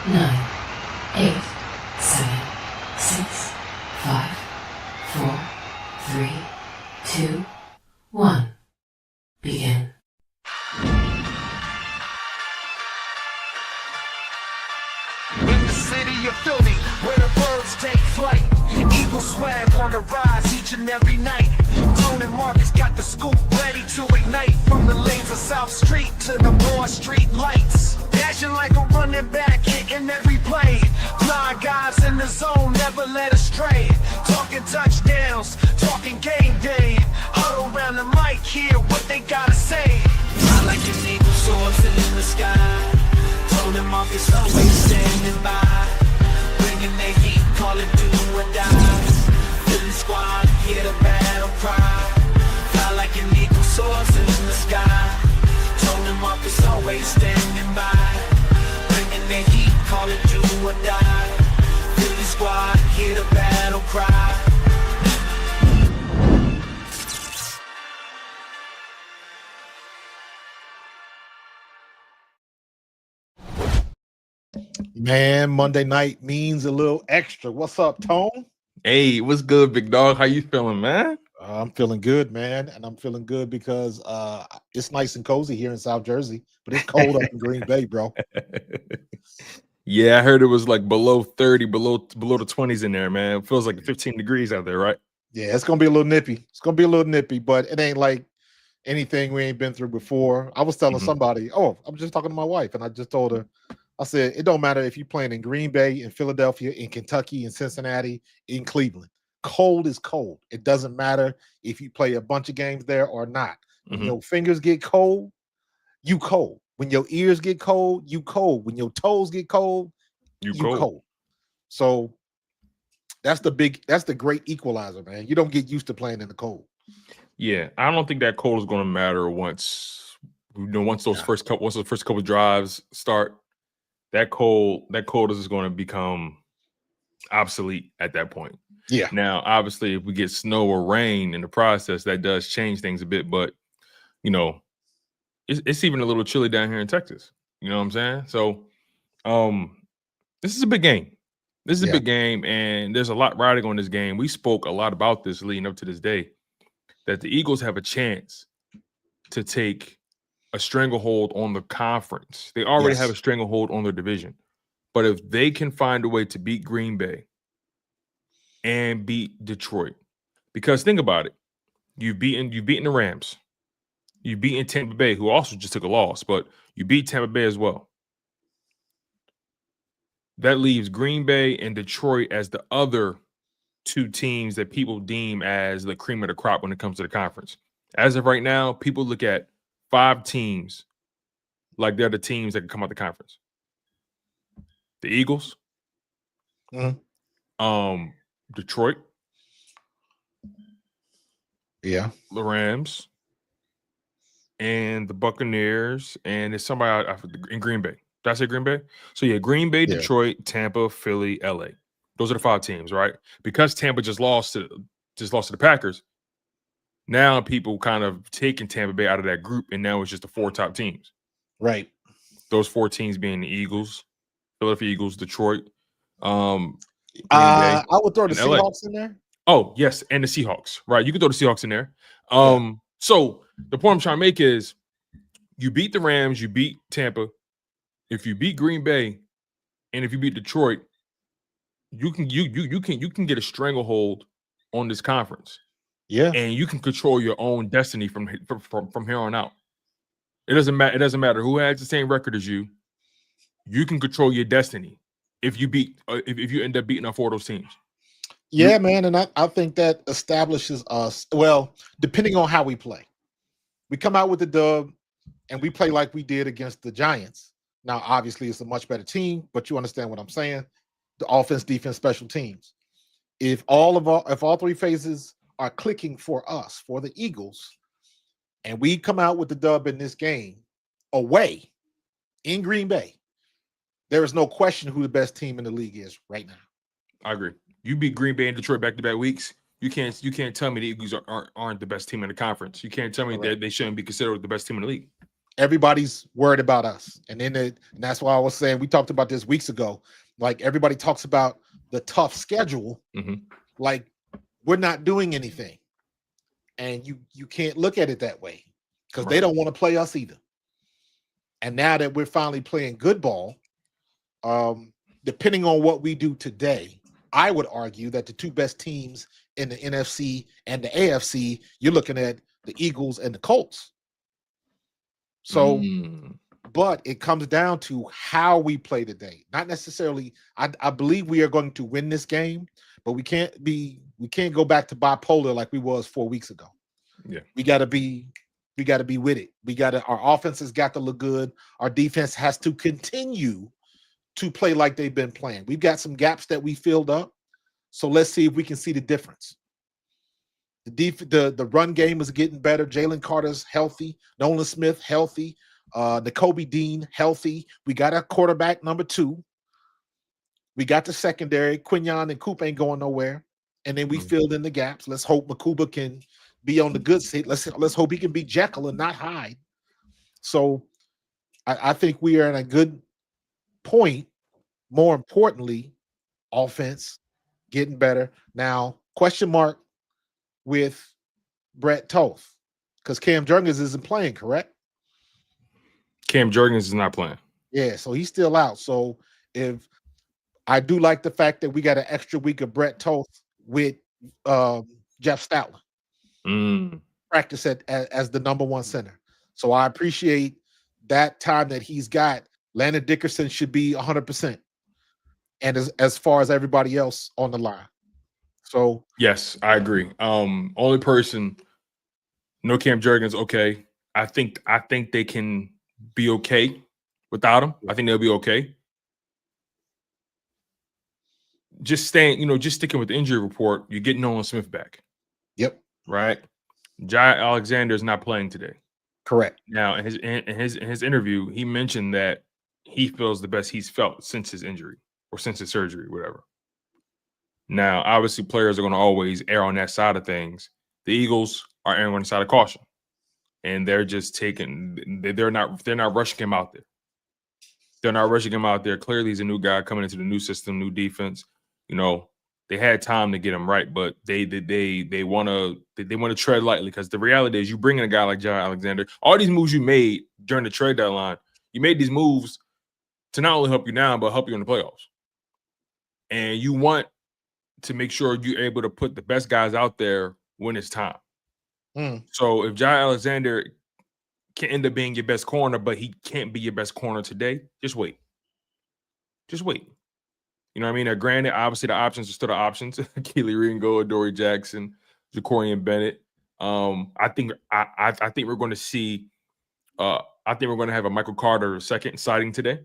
9, 8, 7, 6, 5, 4, 3, 2, 1. Begin. In the city of Philly, where the birds take flight, Eagle swag on the rise each and every night. Jaylen and Markus got the scoop ready to ignite. From the lanes of South Street to the Broad Street lights, dashing like a running back, hitting every play. 9 guys in the zone, never led astray. Talking touchdowns, talking game day. Huddle around the mic, hear what they gotta say. I like an eagle soaring in the sky. Jaylen and Markus always standing by, bringing their heat, call it do or die. Philly squad, hear the battle cry. Fly like an eagle soars in the sky. Jaylen and Markus always standing by, bringing their heat, call it do or die. Philly squad, hear the battle cry. Man, Monday night means a little extra. What's up, Tone? Hey, what's good, big dog? How you feeling, man? I'm feeling good, man, and I'm feeling good because it's nice and cozy here in South Jersey, but it's cold up in Green Bay, bro. Yeah, I heard it was like below 30, below the 20s in there, man. It feels like 15 degrees out there, right? Yeah, it's gonna be a little nippy. It's gonna be a little nippy, but it ain't like anything we ain't been through before. I was telling somebody, I was just talking to my wife, and I just told her, I said, it don't matter if you're playing in Green Bay, in Philadelphia, in Kentucky, in Cincinnati, in Cleveland. Cold is cold. It doesn't matter if you play a bunch of games there or not. When your fingers get cold, you cold. When your ears get cold, you cold. When your toes get cold, you cold. So that's the great equalizer, man. You don't get used to playing in the cold. Yeah, I don't think that cold is going to matter once those first couple drives start. That cold is going to become obsolete at that point. Yeah. Now, obviously, if we get snow or rain in the process, that does change things a bit. But it's even a little chilly down here in Texas. You know what I'm saying? So, this is a big game. This is a big game, and there's a lot riding on this game. We spoke a lot about this leading up to this day, that the Eagles have a chance to take a stranglehold on the conference. They already have a stranglehold on their division. But if they can find a way to beat Green Bay and beat Detroit, because think about it, you've beaten the Rams, you've beaten Tampa Bay, who also just took a loss, but you beat Tampa Bay as well. That leaves Green Bay and Detroit as the other 2 teams that people deem as the cream of the crop when it comes to the conference. As of right now, people look at 5 teams like they're the teams that can come out the conference. The Eagles, Detroit, the Rams, and the Buccaneers, and it's somebody in Green Bay. Did I say Green Bay? So yeah, Green Bay, Detroit, Tampa, Philly, LA. Those are the 5 teams, right? Because Tampa just lost to the Packers. Now people kind of taking Tampa Bay out of that group, and now it's just the 4 top teams. Right. Those 4 teams being the Eagles, Philadelphia Eagles, Detroit. I would throw the Seahawks in there. Oh, yes, and the Seahawks. Right. You can throw the Seahawks in there. So the point I'm trying to make is you beat the Rams, you beat Tampa. If you beat Green Bay, and if you beat Detroit, you can get a stranglehold on this conference. Yeah, and you can control your own destiny from here on out. It doesn't matter. It doesn't matter who has the same record as you. You can control your destiny if you end up beating all 4 of those teams. Yeah, man, and I think that establishes us. Well, depending on how we play, we come out with the dub, and we play like we did against the Giants. Now, obviously, it's a much better team, but you understand what I'm saying. The offense, defense, special teams. If all 3 phases are clicking for us, for the Eagles, and we come out with the dub in this game away in Green Bay, there is no question who the best team in the league is right now. I agree. You beat Green Bay and Detroit back-to-back weeks. You can't tell me the Eagles aren't the best team in the conference. You can't tell me that they shouldn't be considered the best team in the league. everybody's worried about us. And that's why I was saying, we talked about this weeks ago. Like, everybody talks about the tough schedule. Like, we're not doing anything. And you can't look at it that way, because they don't want to play us either. And now that we're finally playing good ball, depending on what we do today, I would argue that the two best teams in the NFC and the AFC, you're looking at the Eagles and the Colts. So, but it comes down to how we play today. Not necessarily, I believe we are going to win this game, but we can't go back to bipolar like we was 4 weeks ago. Yeah. We gotta be with it. Our offense has got to look good. Our defense has to continue to play like they've been playing. We've got some gaps that we filled up. So let's see if we can see the difference. The run game is getting better. Jalen Carter's healthy. Nolan Smith healthy. Nakobe Dean healthy. We got a quarterback number 2. We got the secondary. Quinyon and Coop ain't going nowhere. And then we filled in the gaps. Let's hope Makuba can be on the good seat. Let's hope he can be Jekyll and not Hyde. So I think we are in a good point. More importantly, offense getting better. Now, question mark with Brett Toth, because Cam Jurgens isn't playing, correct? Cam Jurgens is not playing. Yeah, so he's still out. So if I do like the fact that we got an extra week of Brett Toth with Jeff Stoutland practice as the number 1 center. So I appreciate that time that he's got. Landon Dickerson should be 100%. And as far as everybody else on the line. So yes, I agree. Only person, no Cam Jurgens, okay. I think they can be okay without him. I think they'll be okay. Just sticking with the injury report, you're getting Nolan Smith back. Yep. Right. Jai Alexander is not playing today. Correct. Now, in his interview, he mentioned that he feels the best he's felt since his injury or since his surgery, whatever. Now, obviously, players are going to always err on that side of things. The Eagles are erring on the side of caution, and they're just they're not rushing him out there. They're not rushing him out there. Clearly, he's a new guy coming into the new system, new defense. You know, they had time to get him right, but they want to tread lightly, because the reality is, you bring in a guy like Jai Alexander. All these moves you made during the trade deadline, you made these moves to not only help you now, but help you in the playoffs. And you want to make sure you're able to put the best guys out there when it's time. So if Jai Alexander can end up being your best corner, but he can't be your best corner today, just wait. Just wait. You know what I mean? Now, granted, obviously the options are still the options. Keely Ringo, Adoree Jackson, Jacorian Bennett. I think we're going to see I think we're going to have a Michael Carter second sighting today.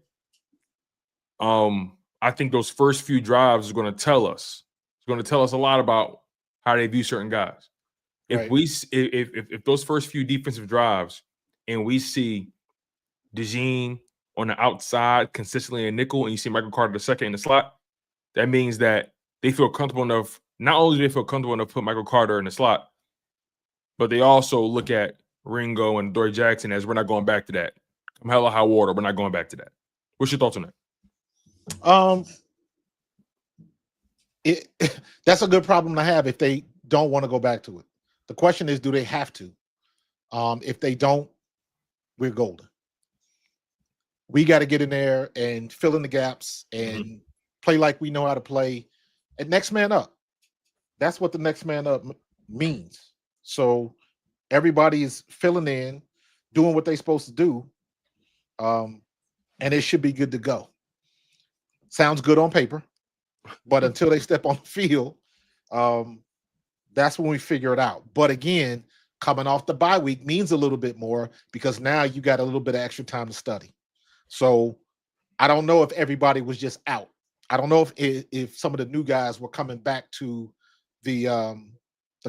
I think those first few drives is going to tell us. It's going to tell us a lot about how they view certain guys. If if those first few defensive drives and we see DeJean on the outside consistently in nickel, and you see Michael Carter the second in the slot, that means that they feel comfortable enough. Not only do they feel comfortable enough to put Michael Carter in the slot, but they also look at Ringo and Adoree Jackson as, we're not going back to that. Come hell or high water, we're not going back to that. What's your thoughts on that? That's a good problem to have if they don't want to go back to it. The question is, do they have to? If they don't, we're golden. We got to get in there and fill in the gaps and play like we know how to play. And next man up. That's what the next man up means. So everybody is filling in, doing what they're supposed to do, and it should be good to go. Sounds good on paper, but until they step on the field, that's when we figure it out. But again, coming off the bye week means a little bit more, because now you got a little bit of extra time to study. So I don't know if everybody was just out. I don't know if some of the new guys were coming back to the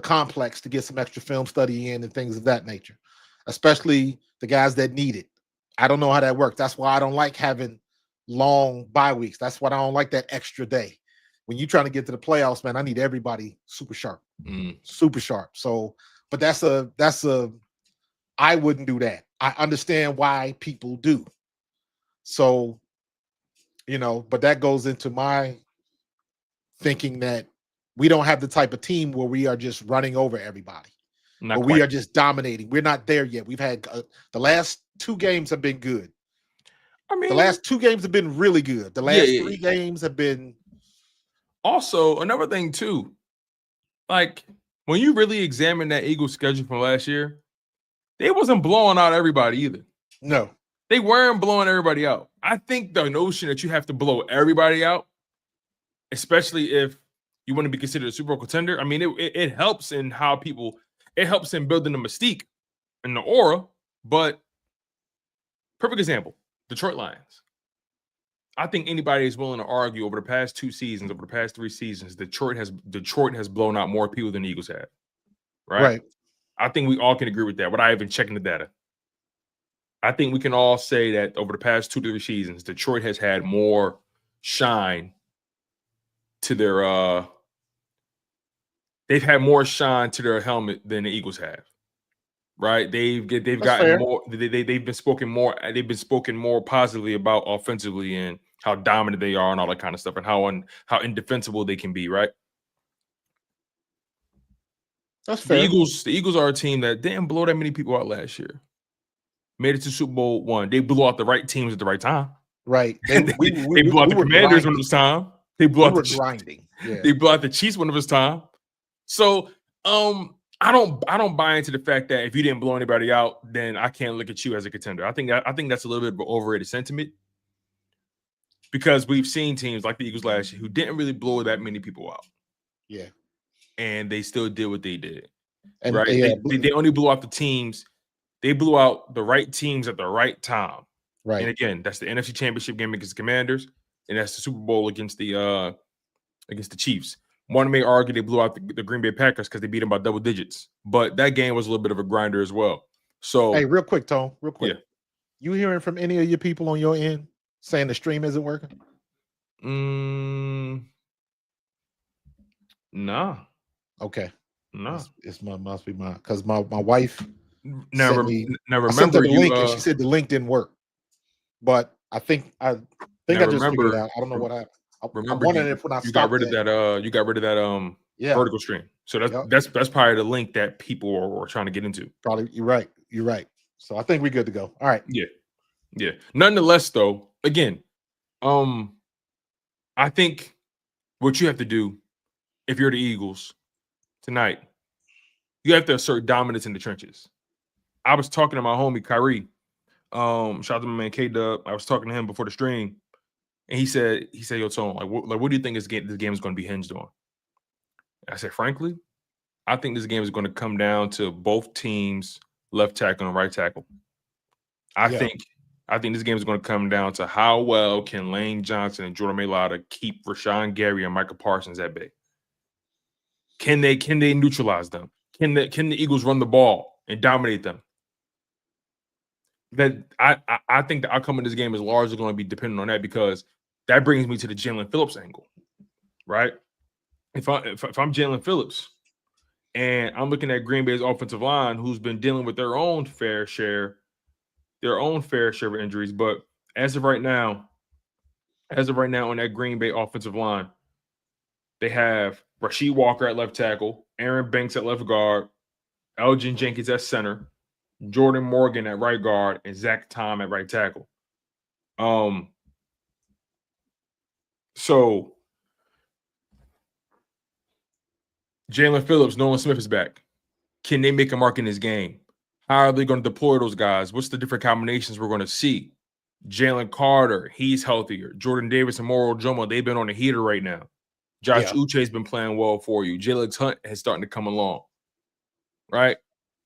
complex to get some extra film study in and things of that nature, especially the guys that need it. I don't know how that works. That's why I don't like having long bye weeks. That's why I don't like that extra day. When you're trying to get to the playoffs, man, I need everybody super sharp, super sharp. So, but that's a, I wouldn't do that. I understand why people do. So, but that goes into my thinking that we don't have the type of team where we are just running over everybody. Not But quite. we are just dominating. We're not there yet. We've had the last 2 games have been good. I mean, The last 2 games have been really good. The last 3 games have been. Also, another thing too, like when you really examine that Eagles schedule from last year, they wasn't blowing out everybody either. No, they weren't blowing everybody out. I think the notion that you have to blow everybody out, especially if you want to be considered a Super Bowl contender, I mean, it helps in how people. It helps in building the mystique and the aura, but perfect example, Detroit Lions. I think anybody is willing to argue over the past 2 seasons, over the past 3 seasons, Detroit has blown out more people than the Eagles have. Right? I think we all can agree with that without even checking the data. I think we can all say that over the past 2 to 3 seasons, Detroit has had more shine to their they've had more shine to their helmet than the Eagles have. Right? They've gotten fair. more. They've been spoken more. They've been spoken more positively about offensively and how dominant they are and all that kind of stuff, and how indefensible they can be. Right? That's fair. The Eagles are a team that didn't blow that many people out last year. Made it to Super Bowl 1. They blew out the right teams at the right time. Right. They blew out the Commanders when it was time. They blew out the grinding. Yeah. They blew out the Chiefs when it was time. So I don't buy into the fact that if you didn't blow anybody out, then I can't look at you as a contender. I think that's a little bit of an overrated sentiment because we've seen teams like the Eagles last year who didn't really blow that many people out. Yeah, and they still did what they did. And right? They only blew out the teams. They blew out the right teams at the right time. right. And again, that's the NFC Championship game against the Commanders, and that's the Super Bowl against the Chiefs. One may argue they blew out the Green Bay Packers because they beat them by double digits, but that game was a little bit of a grinder as well. So, hey, real quick, Tone, real quick. Yeah. You hearing from any of your people on your end saying the stream isn't working? Nah. Okay. Nah. Must be my because my wife. Now I sent her the link and she said the link didn't work. But I think I just figured it out. I don't know what happened. Remember, I'm wondering if when I you got rid of that. You got rid of that vertical stream. So that's probably the link that people were trying to get into. Probably you're right. So I think we're good to go. All right. Yeah. Nonetheless, though, again, I think what you have to do if you're the Eagles tonight, you have to assert dominance in the trenches. I was talking to my homie Kyrie. Shout out to my man K-Dub. I was talking to him before the stream, and he said, "Yo, Tone, what do you think this game is going to be hinged on?" I said, frankly, I think this game is going to come down to both teams' left tackle and right tackle. I think this game is going to come down to how well can Lane Johnson and Jordan Mailata keep Rashawn Gary and Micah Parsons at bay. Can they neutralize them? Can the Eagles run the ball and dominate them? That I think the outcome of this game is largely going to be dependent on that, because that brings me to the Jaylen Phillips angle, right? If I'm Jaylen Phillips and I'm looking at Green Bay's offensive line, who's been dealing with their own fair share of injuries, but as of right now on that Green Bay offensive line, they have Rasheed Walker at left tackle, Aaron Banks at left guard, Elgin Jenkins at center, Jordan Morgan at right guard, and Zach Tom at right tackle. So Jaylen Phillips, Nolan Smith is back. Can they make a mark in this game? How are they going to deploy those guys? What's the different combinations we're going to see? Jalen Carter, he's healthier. Jordan Davis and Moro Jomo, they've been on a heater right now. Josh Uche's been playing well for you. Jalen Hunt is starting to come along. Right?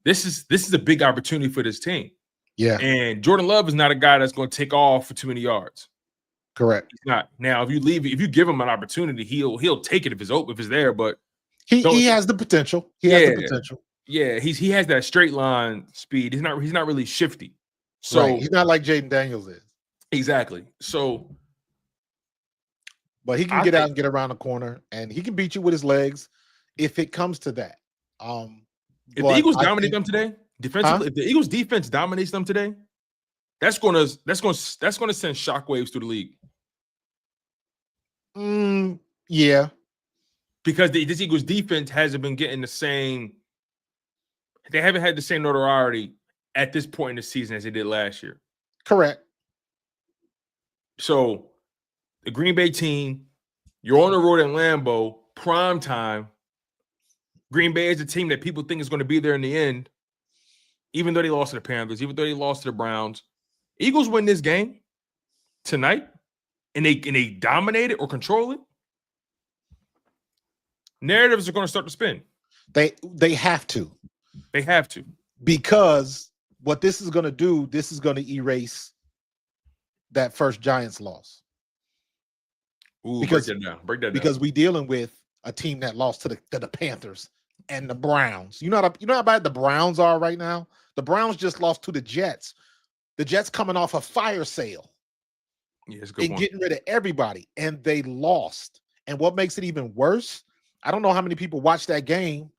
This is a big opportunity for this team. Yeah. And Jordan Love is not a guy that's going to take off for too many yards. Correct. He's not. Now, if you give him an opportunity, he'll take it if it's there, but he has the potential. He has the potential. Yeah, he has that straight line speed. He's not really shifty. So right. He's not like Jaden Daniels is. Exactly. So, but he can get out and get around the corner, and he can beat you with his legs if it comes to that. If the Eagles dominate them today, Defensively, if the Eagles defense dominates them today, that's gonna send shockwaves through the league. Yeah. Because this Eagles defense hasn't been getting the same. They haven't had the same notoriety at this point in the season as they did last year. Correct. So the Green Bay team, you're on the road in Lambeau, prime time. Green Bay is a team that people think is going to be there in the end, even though they lost to the Panthers, even though they lost to the Browns. Eagles win this game tonight, and they dominate it or control it. Narratives are going to start to spin. They have to. They have to. Because what this is going to do, this is going to erase that first Giants loss. Ooh, because, break that down. Because we're dealing with a team that lost to the Panthers and the Browns. You know how bad the Browns are right now? The Browns just lost to the Jets. The Jets coming off a fire sale. Yeah, it's a good and point. Getting rid of everybody. And they lost. And what makes it even worse, I don't know how many people watched that game,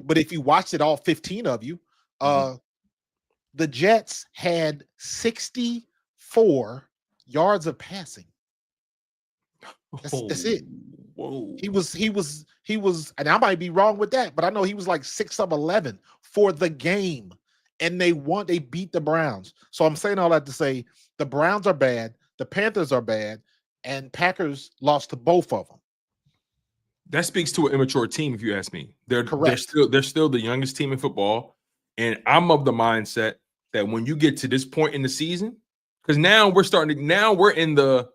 but if you watched it, all 15 of you, the Jets had 64 yards of passing. That's it. Whoa. He was, and I might be wrong with that, but I know he was like 6 of 11 for the game. And they beat the Browns. So I'm saying all that to say the Browns are bad, the Panthers are bad, and Packers lost to both of them. That speaks to an immature team, if you ask me. They're still the youngest team in football. And I'm of the mindset that when you get to this point in the season, because now we're in the,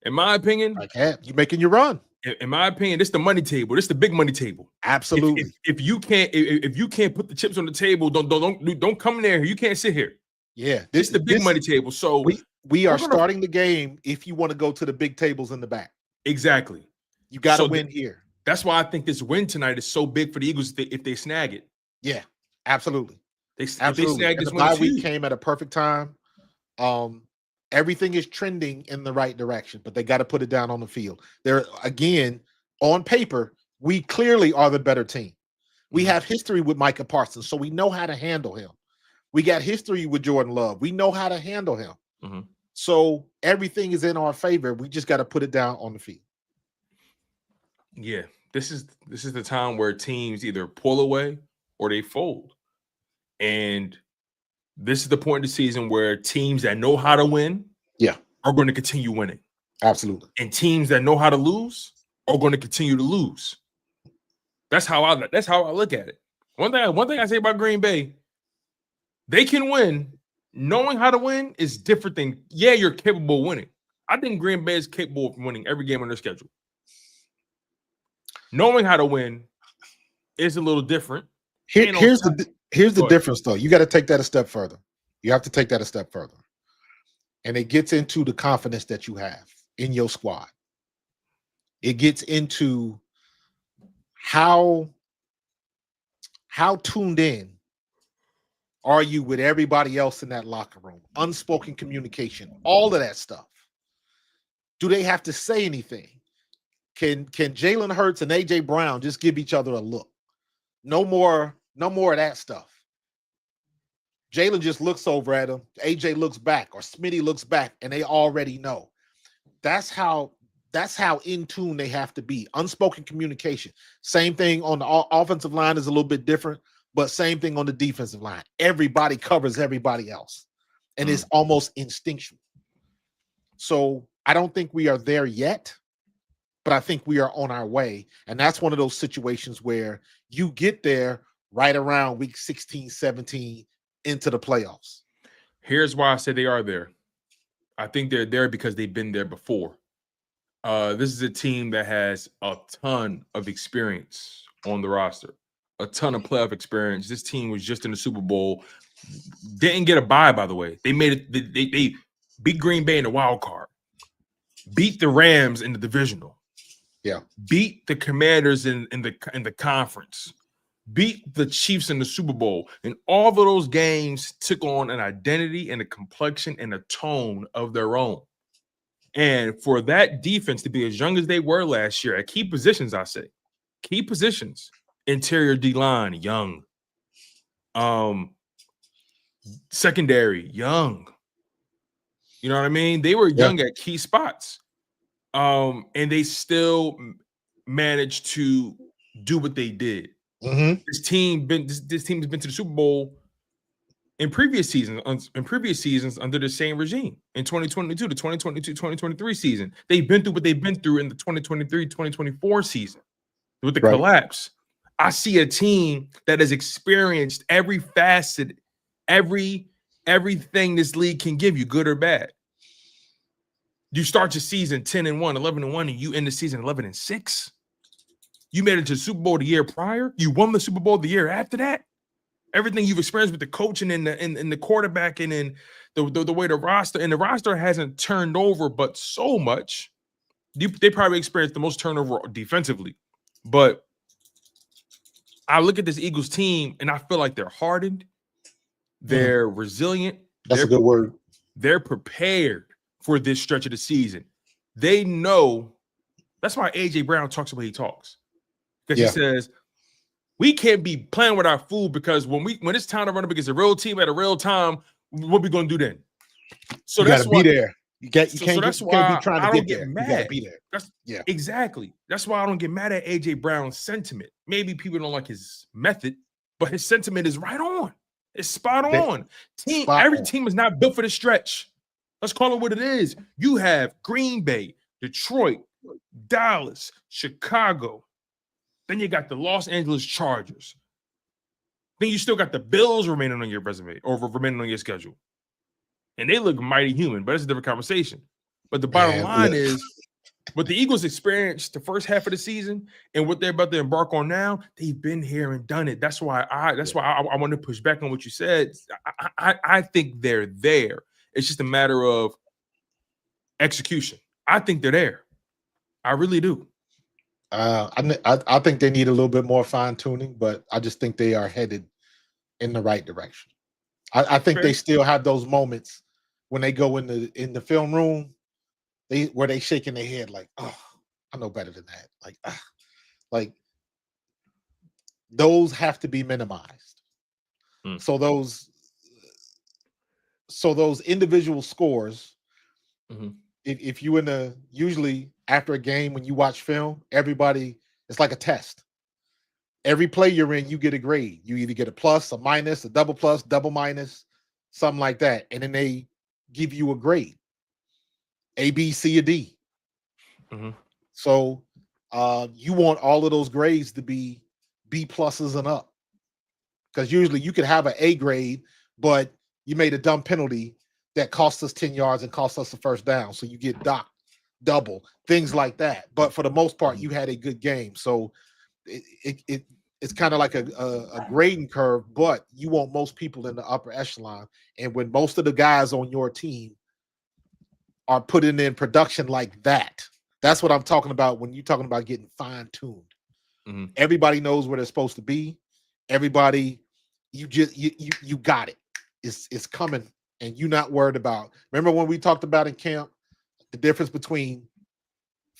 in my opinion, you're making your run. In my opinion, this is the money table. This is the big money table. Absolutely. If you can't put the chips on the table, don't come in there. You can't sit here. Yeah, this is the big money table. So we are starting the game if you want to go to the big tables in the back. Exactly. You got to win here. That's why I think this win tonight is so big for the Eagles if they snag it. Yeah, absolutely. If they snag this win, the bye week came at a perfect time. Everything is trending in the right direction, but they got to put it down on the field. There again, on paper, we clearly are the better team. We have history with Micah Parsons, so we know how to handle him. We got history with Jordan Love. We know how to handle him. Mm-hmm. So everything is in our favor. We just got to put it down on the field. Yeah, this is the time where teams either pull away or they fold. And this is the point of the season where teams that know how to win are going to continue winning. Absolutely. And teams that know how to lose are going to continue to lose. That's how I look at it. One thing I say about Green Bay, they can win. Knowing how to win is different than, you're capable of winning. I think Green Bay is capable of winning every game on their schedule. Knowing how to win is a little different. Here's the difference, though. You got to take that a step further. You have to take that a step further. And it gets into the confidence that you have in your squad. It gets into how tuned in are you with everybody else in that locker room? Unspoken communication, all of that stuff. Do they have to say anything? Can Jalen Hurts and AJ Brown just give each other a look? No more of that stuff. Jalen just looks over at him. AJ looks back, or Smitty looks back, and they already know. That's how in tune they have to be. Unspoken communication. Same thing on the offensive line is a little bit different, but same thing on the defensive line. Everybody covers everybody else, and it's almost instinctual. So I don't think we are there yet, but I think we are on our way. And that's one of those situations where you get there right around week 16, 17 into the playoffs. Here's why I say they are there. I think they're there because they've been there before. This is a team that has a ton of experience on the roster, a ton of playoff experience. This team was just in the Super Bowl. Didn't get a bye, by the way. They made it. They beat Green Bay in the wild card, beat the Rams in the divisional. Yeah, beat the Commanders in the conference, beat the Chiefs in the Super Bowl, and all of those games took on an identity and a complexion and a tone of their own. And for that defense to be as young as they were last year at key positions, I say, key positions, interior D-line, young, Secondary, young. You know what I mean? They were young at key spots. And they still managed to do what they did. Mm-hmm. This team has been to the Super Bowl in previous seasons under the same regime. In 2022, the 2022-2023 season, they've been through what they've been through in the 2023-2024 season with the collapse. I see a team that has experienced every facet, everything this league can give you, good or bad. You start your season 10-1, 11-1, and you end the season 11-6. You made it to the Super Bowl the year prior. You won the Super Bowl the year after that. Everything you've experienced with the coaching and the quarterback and in the way the roster hasn't turned over, but so much. They probably experienced the most turnover defensively. But I look at this Eagles team and I feel like they're hardened. They're resilient. That's a good word. They're prepared for this stretch of the season. They know. That's why AJ Brown talks the way he talks. Because he says, we can't be playing with our food because when it's time to run up against a real team at a real time, what we going to do then? So you got to be there. You can't be trying to get there. Mad. You got to be there. Exactly. That's why I don't get mad at AJ Brown's sentiment. Maybe people don't like his method, but his sentiment is right on. It's spot on. Every team is not built for the stretch. Let's call it what it is. You have Green Bay, Detroit, Dallas, Chicago. Then you got the Los Angeles Chargers. Then you still got the Bills remaining on your resume or remaining on your schedule. And they look mighty human, but it's a different conversation. But the bottom line is what the Eagles experienced the first half of the season and what they're about to embark on now, they've been here and done it. That's why I want to push back on what you said. I think they're there. It's just a matter of execution. I think they're there. I really do. I think they need a little bit more fine tuning, but I just think they are headed in the right direction. I think they still have those moments when they go in the film room, where they shaking their head like, oh, I know better than that. Like those have to be minimized. So those individual scores. If you usually after a game when you watch film, everybody, it's like a test. Every play you're in, you get a grade. You either get a plus, a minus, a double plus, double minus, something like that. And then they give you a grade. A, B, C, or D. So you want all of those grades to be B pluses and up. Because usually you could have an A grade, but you made a dumb penalty that cost us 10 yards and cost us the first down. So you get docked double, things like that. But for the most part, you had a good game. So it's kind of like a grading curve, but you want most people in the upper echelon. And when most of the guys on your team are putting in production like that, that's what I'm talking about when you're talking about getting fine-tuned. Everybody knows where they're supposed to be. Everybody, you got it. It's coming. And you're not worried about. Remember when we talked about in camp the difference between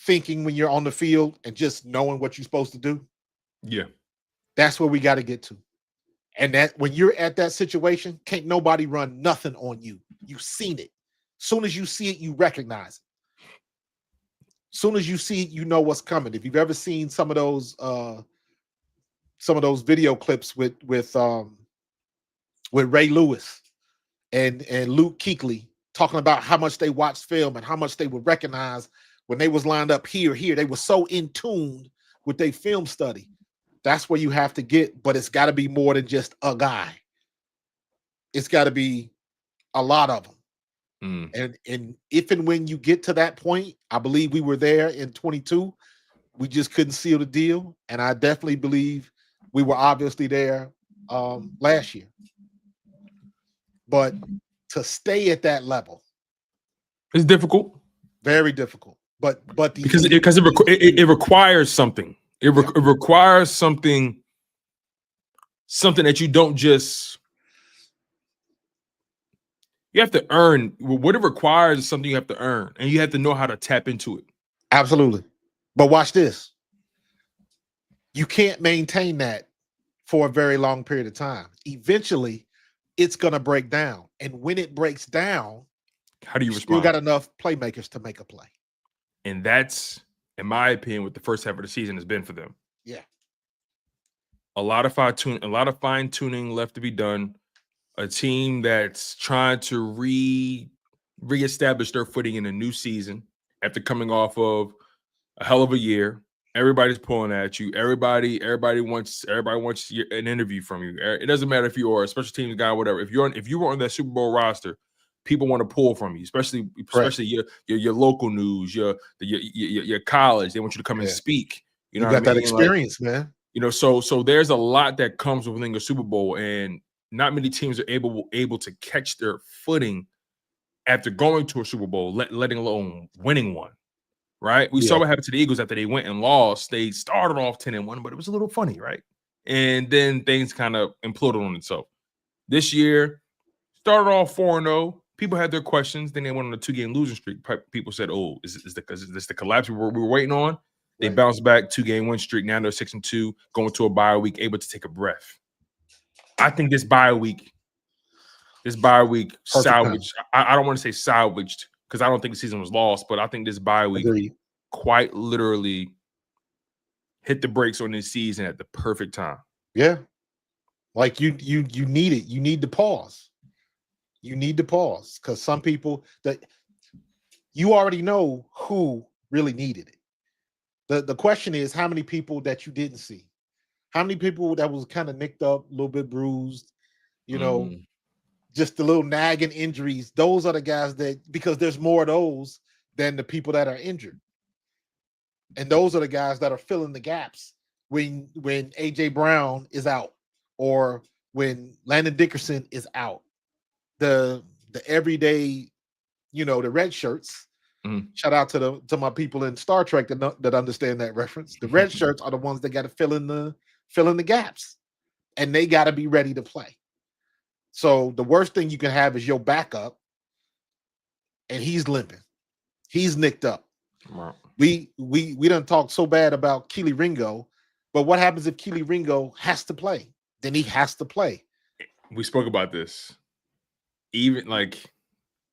thinking when you're on the field and just knowing what you're supposed to do? Yeah. That's where we got to get to. And that when you're at that situation, can't nobody run nothing on you. You've seen it. Soon as you see it, you recognize it. Soon as you see it, you know what's coming. If you've ever seen some of those video clips with Ray Lewis and Luke Kuechly talking about how much they watched film and how much they would recognize when they was lined up here. They were so in tune with their film study. That's where you have to get, but it's got to be more than just a guy. It's got to be a lot of them. And if and when you get to that point, I believe we were there in 22. We just couldn't seal the deal. And I definitely believe we were obviously there last year. But to stay at that level, it's difficult, very difficult. But because it requires something. It requires something that you don't just. You have to earn. What it requires is something you have to earn, and you have to know how to tap into it. Absolutely. But watch this. You can't maintain that for a very long period of time. Eventually, it's going to break down. And when it breaks down, how do you still respond? got enough playmakers to make a play. And that's, in my opinion, what the first half of the season has been for them. Yeah. A lot of fine tuning left to be done. A team that's trying to reestablish their footing in a new season after coming off of a hell of a year. Everybody's pulling at you. Everybody wants an interview from you. It doesn't matter if you are a special teams guy, whatever. If you were on that Super Bowl roster, people want to pull from you, especially your local news, your college. They want you to come and speak. You know, got what I that mean? experience, man. You know, so there's a lot that comes with winning a Super Bowl, and not many teams are able to catch their footing after going to a Super Bowl, letting alone winning one. Right? We saw what happened to the Eagles after they went and lost. They started off 10-1, but it was a little funny, right? And then things kind of imploded on itself. This year, started off 4-0. People had their questions. Then they went on a 2-game losing streak. People said, "Oh, is this the collapse we were waiting on?" They bounced back, 2-game win streak. Now they're 6-2, going to a bye week, able to take a breath. I think this bye week salvaged. I don't want to say salvaged, because I don't think the season was lost, but I think this bye week quite literally hit the brakes on this season at the perfect time. Yeah. Like you need it. You need to pause. You need to pause, because some people that you already know who really needed it. The question is, how many people that you didn't see? How many people that was kind of nicked up, a little bit bruised, you know, just the little nagging injuries? Those are the guys that, because there's more of those than the people that are injured. And those are the guys that are filling the gaps when AJ Brown is out, or when Landon Dickerson is out. The everyday, you know, the red shirts. Shout out to my people in Star Trek that understand that reference. The red shirts are the ones that got to fill in the gaps, and they got to be ready to play. So the worst thing you can have is your backup, and he's limping, he's nicked up. Wow. We done talked so bad about Keely Ringo, but what happens if Keely Ringo has to play? Then he has to play. We spoke about this. Even like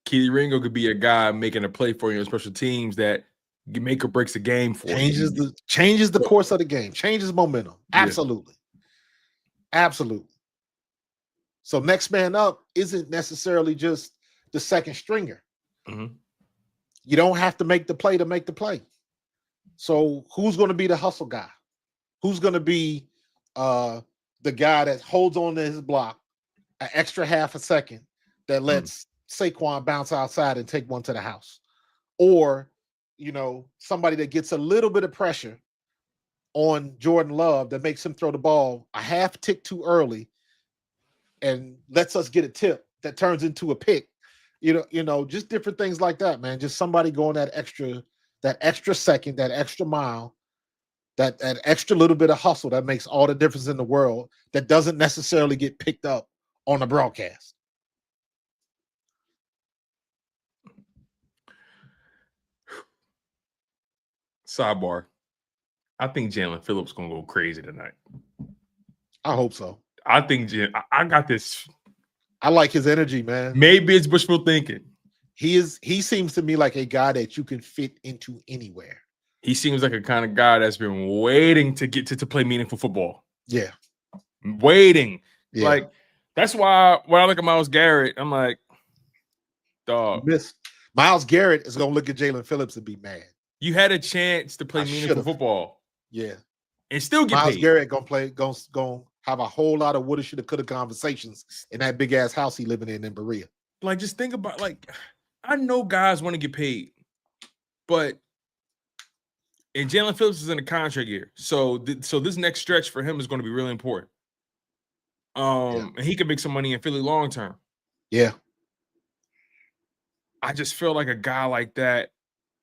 Keely Ringo could be a guy making a play for you in special teams that make or breaks the game for you. Changes the course of the game, changes momentum. Absolutely. Absolutely. So next man up isn't necessarily just the second stringer. You don't have to make the play to make the play. So who's going to be the hustle guy? Who's going to be the guy that holds on to his block an extra half a second, that lets Saquon bounce outside and take one to the house? Or, you know, somebody that gets a little bit of pressure on Jordan Love that makes him throw the ball a half tick too early and lets us get a tip that turns into a pick. You know, just different things like that, man. Just somebody going that extra second, that extra mile, that extra little bit of hustle that makes all the difference in the world, that doesn't necessarily get picked up on the broadcast. Sidebar. I think Jaylen Phillips gonna go crazy tonight. I hope so. I think I got this. I like his energy, man. Maybe it's wishful thinking. He seems to me like a guy that you can fit into anywhere. He seems like a kind of guy that's been waiting to get to play meaningful football. Yeah. Waiting. Yeah. Like, that's why when I look at Myles Garrett, I'm like, dog. Myles Garrett is gonna look at Jaylen Phillips and be mad. You had a chance to play meaningful football. Yeah. And still get Myles paid. Garrett gonna have a whole lot of woulda, shoulda, coulda conversations in that big ass house he living in Berea. Like, just think about, like, I know guys want to get paid, but and Jaylen Phillips is in a contract year, so this next stretch for him is going to be really important. And he can make some money in Philly long term. Yeah. I just feel like a guy like that.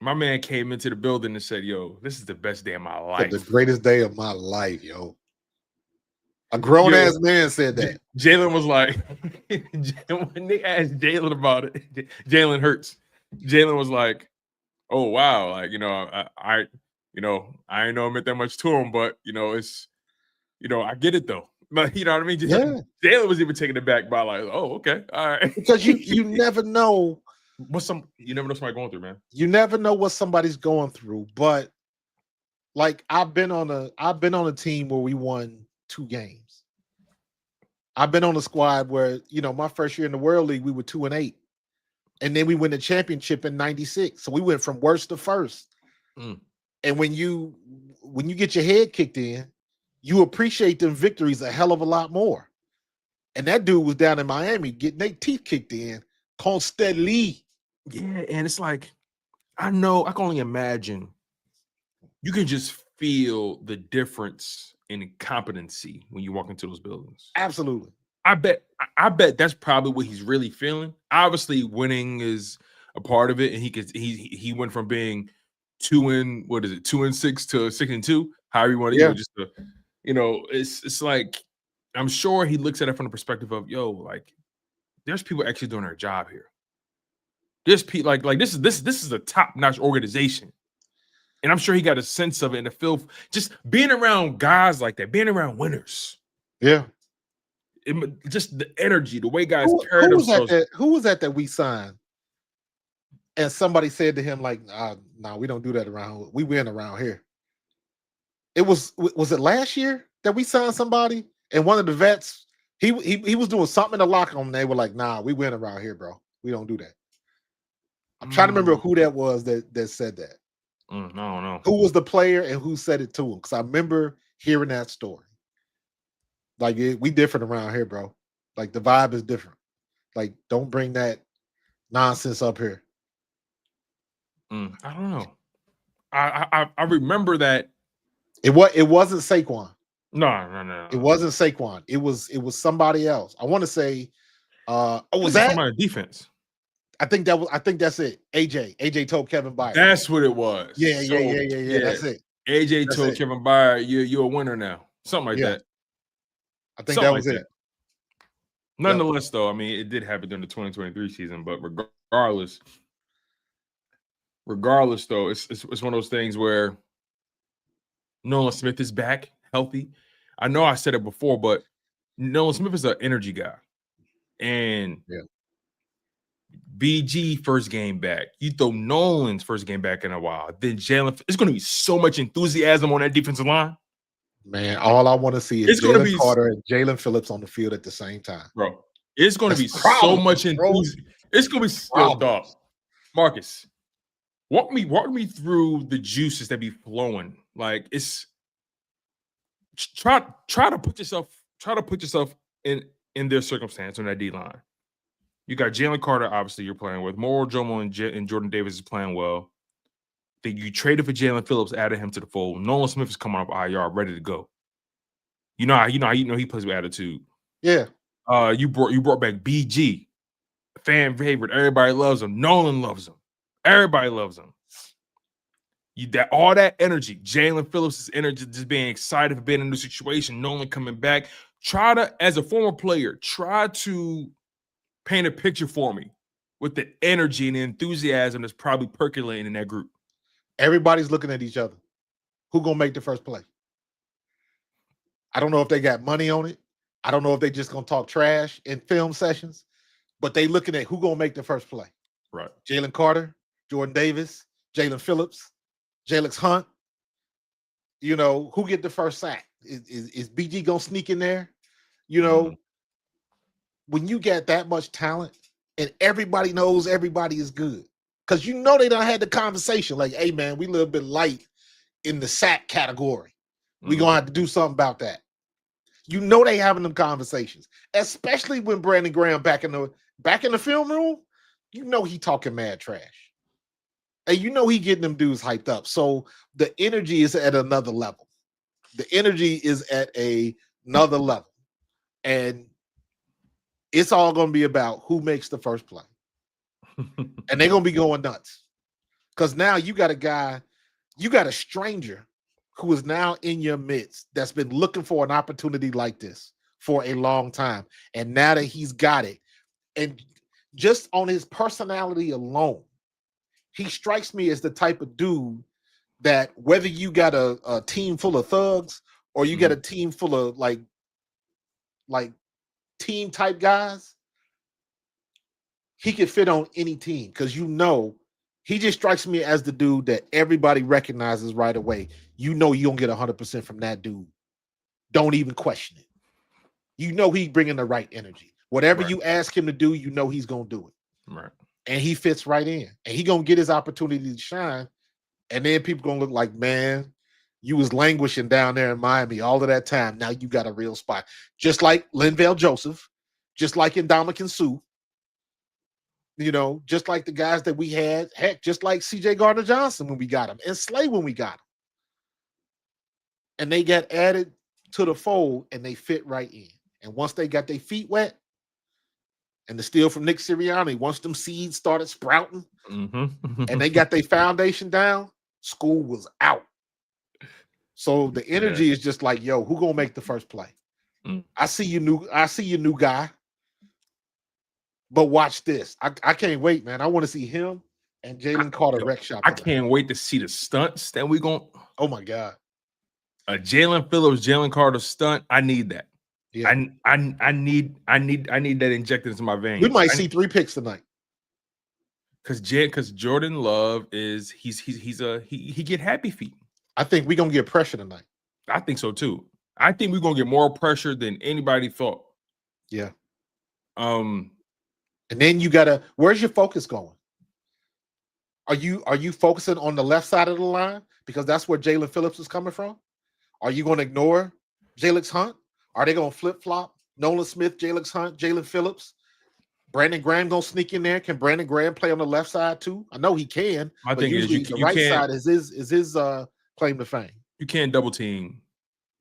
My man came into the building and said, "Yo, this is the best day of my life. The greatest day of my life, yo." A grown ass man said that. Jalen was like, when they asked Jalen about it, Jalen hurts. Jalen was like, "Oh wow, like, you know, I ain't know I meant that much to him, but you know, it's, you know, I get it though." But you know what I mean? Yeah. Jalen was even taken aback by like, oh, okay, all right. Because you never know. You never know somebody going through, man. You never know what somebody's going through. But like I've been on a team where we won 2 games. I've been on a squad where, my first year in the World League, we were 2-8. And then we win the championship in 96. So we went from worst to first. Mm. And when you get your head kicked in, you appreciate them victories a hell of a lot more. And that dude was down in Miami getting their teeth kicked in constantly. Yeah, and it's like, I know, I can only imagine. You can just feel the difference in competency when you walk into those buildings. Absolutely. I bet that's probably what he's really feeling. Obviously, winning is a part of it, and he went from being 2-6 to 6-2, however you want to, just it's like, I'm sure he looks at it from the perspective of, like, there's people actually doing their job here. There's people like this is a top-notch organization. And I'm sure he got a sense of it in the feel, just being around guys like that, being around winners. Yeah. Just the energy, the way guys carry themselves. Who was that we signed? And somebody said to him, like, no, we don't do that around. We win around here. Was it last year that we signed somebody? And one of the vets, he was doing something in the locker room. And they were like, nah, we win around here, bro. We don't do that. I'm trying to remember who that was that said that. No. Who was the player and who said it to him? Because I remember hearing that story. Like, we different around here, bro. Like, the vibe is different. Like, don't bring that nonsense up here. I don't know. I remember that it wasn't Saquon. No. It wasn't Saquon. It was somebody else. I want to say, was that somebody on defense? I think that's it. AJ told Kevin Byard. That's what it was. Yeah. That's it. AJ told Kevin Byard, you're a winner now. Something like that. I think that was it. Nonetheless, though, I mean, it did happen during the 2023 season, but regardless, though, it's one of those things where Nolan Smith is back, healthy. I know I said it before, but Nolan Smith is an energy guy. And BG first game back. You throw Nolan's first game back in a while. Then Jalen. It's going to be so much enthusiasm on that defensive line. Man, all I want to see is Jaylen Carter and Jaylen Phillips on the field at the same time. Bro, it's going to be so much enthusiasm. It's going to be still dog. Marcus, walk me through the juices that be flowing. Like, it's try to put yourself in their circumstance on that D line. You got Jaylen Carter, obviously you're playing with. Moro Jomo and Jordan Davis is playing well. That you traded for Jaylen Phillips, added him to the fold. Nolan Smith is coming off IR, ready to go. You know he plays with attitude. Yeah. You brought back BG, fan favorite. Everybody loves him. Nolan loves him. Everybody loves him. All that energy, Jaylen Phillips' energy, just being excited for being in a new situation. Nolan coming back. As a former player, try to paint a picture for me with the energy and the enthusiasm that's probably percolating in that group. Everybody's looking at each other. Who gonna make the first play? I don't know if they got money on it. I don't know if they just gonna talk trash in film sessions, but they looking at who gonna make the first play. Right. Jaylen Carter, Jordan Davis, Jalen Phillips, Jalen Hunt. Who get the first sack? Is BG gonna sneak in there? When you get that much talent and everybody knows everybody is good. Because they done had the conversation like, hey, man, we a little bit light in the sack category. We're going to have to do something about that. They having them conversations, especially when Brandon Graham back in the film room, he talking mad trash. And he getting them dudes hyped up. So the energy is at another level. And it's all going to be about who makes the first play. And they're going to be going nuts. Because now you got a stranger who is now in your midst that's been looking for an opportunity like this for a long time. And now that he's got it, and just on his personality alone, he strikes me as the type of dude that whether you got a team full of thugs or you got a team full of like like team type guys, he could fit on any team because he just strikes me as the dude that everybody recognizes right away. You don't get 100% from that dude. Don't even question it. He's bringing the right energy. Whatever you ask him to do, he's gonna do it. Right. And he fits right in. And he's gonna get his opportunity to shine. And then people gonna look like, man, you was languishing down there in Miami all of that time. Now you got a real spot. Just like Linval Joseph, just like Ndamukong Suh, just like the guys that we had, heck, just like CJ Gardner-Johnson when we got him, and Slay when we got him. And they got added to the fold and they fit right in. And once they got their feet wet, and the steal from Nick Sirianni, once them seeds started sprouting, and they got their foundation down, school was out. So the energy is just like, yo, who gonna make the first play? I see your new guy. But watch this. I can't wait, man. I want to see him and Jalen Carter wreck shop. I can't wait to see the stunts that we going. Oh my God. A Jaylen Phillips, Jalen Carter stunt. I need that. Yeah. I need that injected into my veins. We might see 3 picks tonight. Because Jordan Love he get happy feet. I think we're gonna get pressure tonight. I think so too. I think we're gonna get more pressure than anybody thought. Yeah. And then where's your focus going? Are you focusing on the left side of the line? Because that's where Jaylen Phillips is coming from. Are you going to ignore Jalen Hunt? Are they going to flip-flop? Nolan Smith, Jaylen Phillips. Brandon Graham going to sneak in there. Can Brandon Graham play on the left side too? I know he can. I think usually the right side is his claim to fame. You can't double team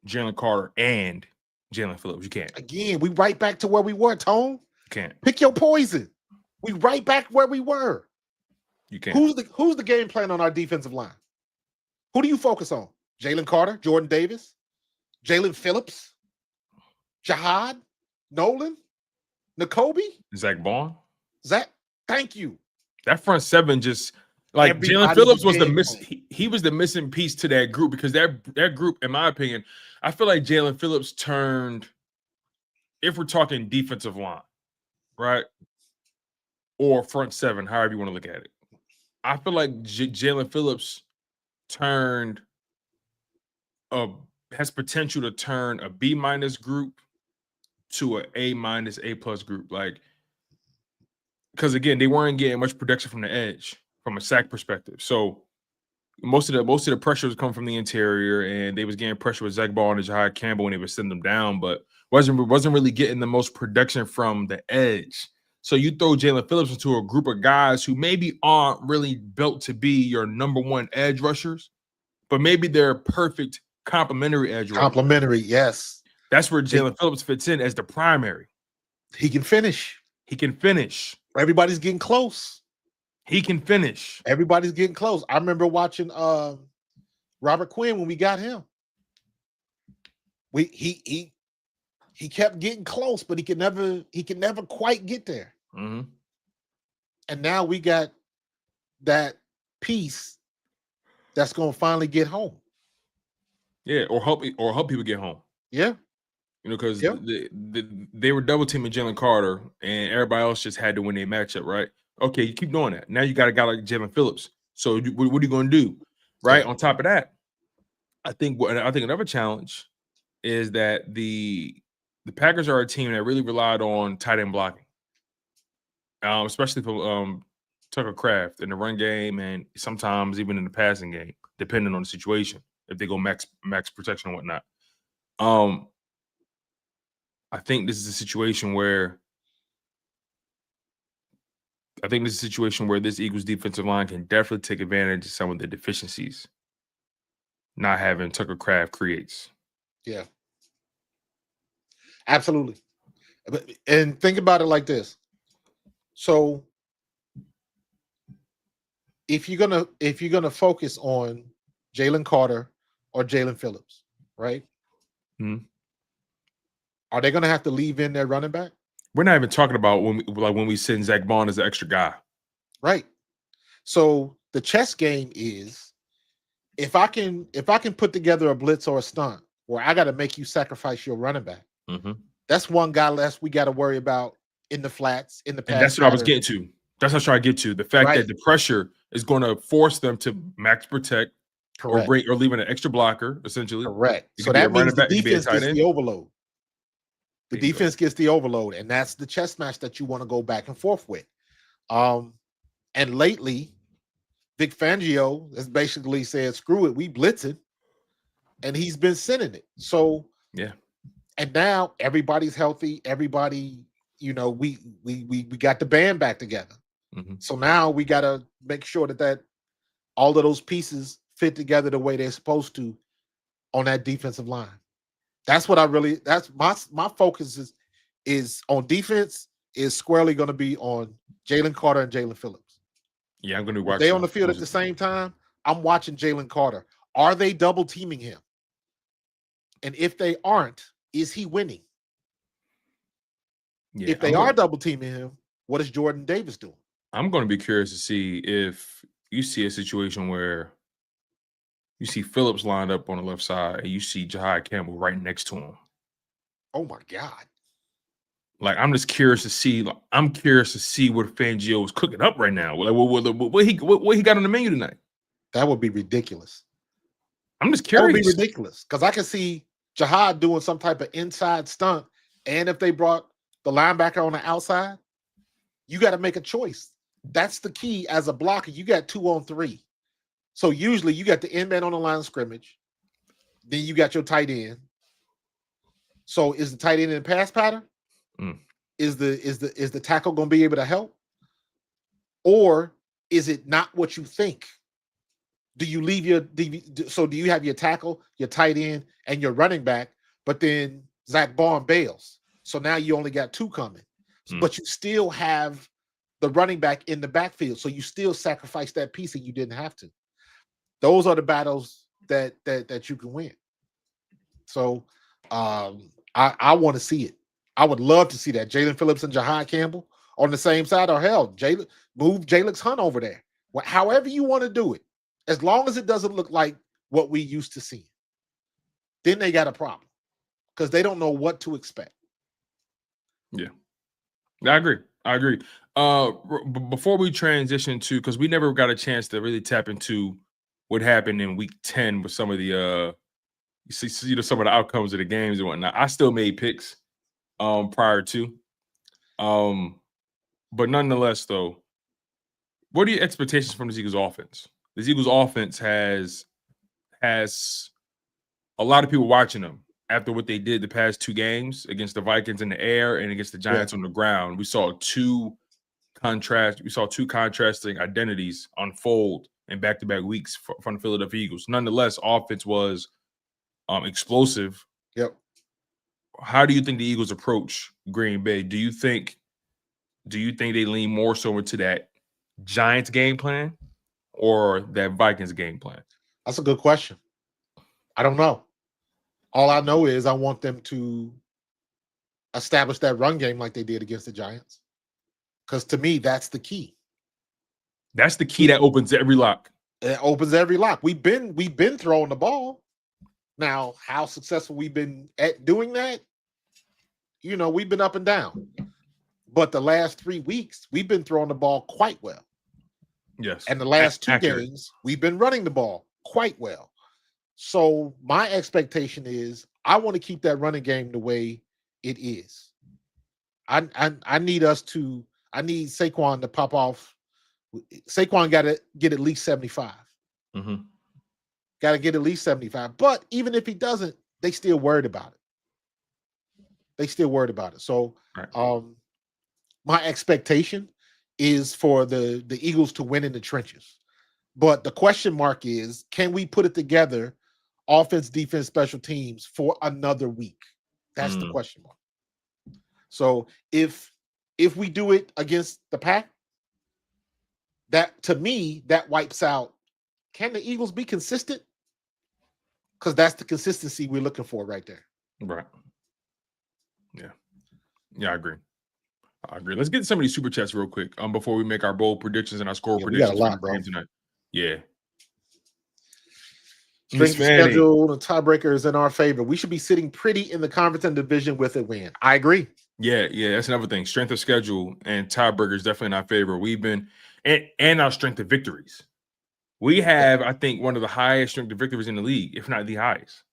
Jalen Carter and Jaylen Phillips. You can't. Again, we right back to where we were, Tone. You can't. Pick your poison. We right back where we were. You can't. Who's the game plan on our defensive line? Who do you focus on? Jalen Carter, Jordan Davis, Jaylen Phillips, Jihaad, Nolan, Nakobe, Zach Bond. Thank you. That front seven just like Jaylen Phillips was he was the missing piece to that group because that group, in my opinion, I feel like Jaylen Phillips turned, if we're talking defensive line, right? Or front seven, however you want to look at it. I feel like Jaylen Phillips has potential to turn a B- group to a A-, A+ group. Like, because again, they weren't getting much production from the edge from a sack perspective. So most of the pressure was coming from the interior, and they was getting pressure with Zach Ball and Jihaad Campbell when they would send them down, but wasn't really getting the most production from the edge. So you throw Jaylen Phillips into a group of guys who maybe aren't really built to be your number one edge rushers, but maybe they're perfect complementary edge rushers. Complementary, yes. That's where Jaylen Phillips fits in as the primary. He can finish. Everybody's getting close. He can finish. Everybody's getting close. I remember watching Robert Quinn when we got him. He kept getting close, but he could never quite get there. Mm-hmm. And now we got that piece that's going to finally get home. Yeah, or help people get home. Yeah. Because they were double teaming Jalen Carter, and everybody else just had to win their matchup, right? Okay, you keep doing that. Now you got a guy like Jaylen Phillips. So what are you going to do, right? Yeah. On top of that, I think another challenge is that the Packers are a team that really relied on tight end blocking, especially for Tucker Kraft in the run game and sometimes even in the passing game, depending on the situation. If they go max protection and whatnot, I think this is a situation where this Eagles defensive line can definitely take advantage of some of the deficiencies not having Tucker Kraft creates. Yeah. Absolutely. And think about it like this. So if you're gonna focus on Jalen Carter or Jaylen Phillips, right? Mm-hmm. Are they gonna have to leave in their running back? We're not even talking about when we send Zach Bond as an extra guy. Right. So the chess game is if I can put together a blitz or a stunt where I got to make you sacrifice your running back, mm-hmm. That's one guy less we got to worry about in the flats, in the pass. And that's what I was pattern. getting to. That's what I was trying to get to. The fact Right. that the pressure is going to force them to max protect Correct. or leaving an extra blocker, essentially. Correct. It So could be a that means running the back, it could be a defense tight gets end. the overload. The There you go. defense gets the overload, and that's the chess match that you want to go back and forth with. And lately, Vic Fangio has basically said, "Screw it, we blitzing," and he's been sending it. So Yeah. And now everybody's healthy. Everybody, we got the band back together. Mhm. So now we got to make sure that all of those pieces fit together the way they're supposed to on that defensive line. That's what that's my focus is on defense is squarely going to be on Jalen Carter and Jaylen Phillips. Yeah, I'm going to If watch. they on the field at the same time, I'm watching Jalen Carter. Are they double teaming him? And if they aren't, is he winning? Yeah, If they are double teaming him, what is Jordan Davis doing? I'm going to be curious to see if you see a situation where you see Phillips lined up on the left side and you see Jihaad Campbell right next to him. Oh my God. Like, I'm just curious to see. Like, I'm curious to see what Fangio is cooking up right now. Like, what he got on the menu tonight? That would be ridiculous. I'm just curious. That would be ridiculous because I can see Jihaad doing some type of inside stunt, and if they brought the linebacker on the outside, you got to make a choice. That's the key as a blocker. You got 2-on-3. So usually you got the end man on the line of scrimmage. Then you got your tight end. So is the tight end in pass pattern? Mm. Is the tackle going to be able to help? Or is it not what you think? Do you leave do you have your tackle, your tight end, and your running back, but then Zach Bond bails? So now you only got 2 coming. But you still have the running back in the backfield. So you still sacrifice that piece and you didn't have to. Those are the battles that you can win. So I want to see it. I would love to see that. Jaylen Phillips and Jihaad Campbell on the same side, or hell, move Jalen Hunt over there. However you want to do it, as long as it doesn't look like what we used to see. Then they got a problem because they don't know what to expect. Yeah, I agree. Before we transition to, because we never got a chance to really tap into what happened in week 10 with some of the some of the outcomes of the games and whatnot. I still made picks prior to. But nonetheless, though, what are your expectations from the Eagles offense? The Eagles offense has a lot of people watching them after what they did the past 2 games against the Vikings in the air and against the Giants on the ground. We saw two contrasting identities unfold in back-to-back weeks from the Philadelphia Eagles. Nonetheless, offense was explosive. Yep. How do you think the Eagles approach Green Bay? Do you think they lean more so into that Giants game plan or that Vikings game plan? That's a good question. I don't know. All I know is I want them to establish that run game like they did against the Giants. Because to me, that's the key. That's the key that opens every lock. It opens every lock. We've been throwing the ball. Now, how successful we've been at doing that, we've been up and down. But the last 3 weeks, we've been throwing the ball quite well. Yes. And the last 2 games, we've been running the ball quite well. So my expectation is I want to keep that running game the way it is. I need Saquon to pop off. Saquon got to get at least 75. Mm-hmm. Got to get at least 75. But even if he doesn't, they still worried about it. So right. My expectation is for the Eagles to win in the trenches. But the question mark is, can we put it together, offense, defense, special teams, for another week? That's the question mark. So if we do it against the Pack, that to me, that wipes out. Can the Eagles be consistent? Because that's the consistency we're looking for right there. Right. Yeah, I agree. Let's get some of these super chats real quick before we make our bold predictions and our score predictions. We got a lot, bro. Tonight. Yeah. Strength of Fanny. schedule and tiebreaker is in our favor. We should be sitting pretty in the conference and division with a win. I agree. Yeah, that's another thing. Strength of schedule and tiebreaker is definitely in our favor. We've been and our strength of victories. We have, I think, one of the highest strength of victories in the league, if not the highest.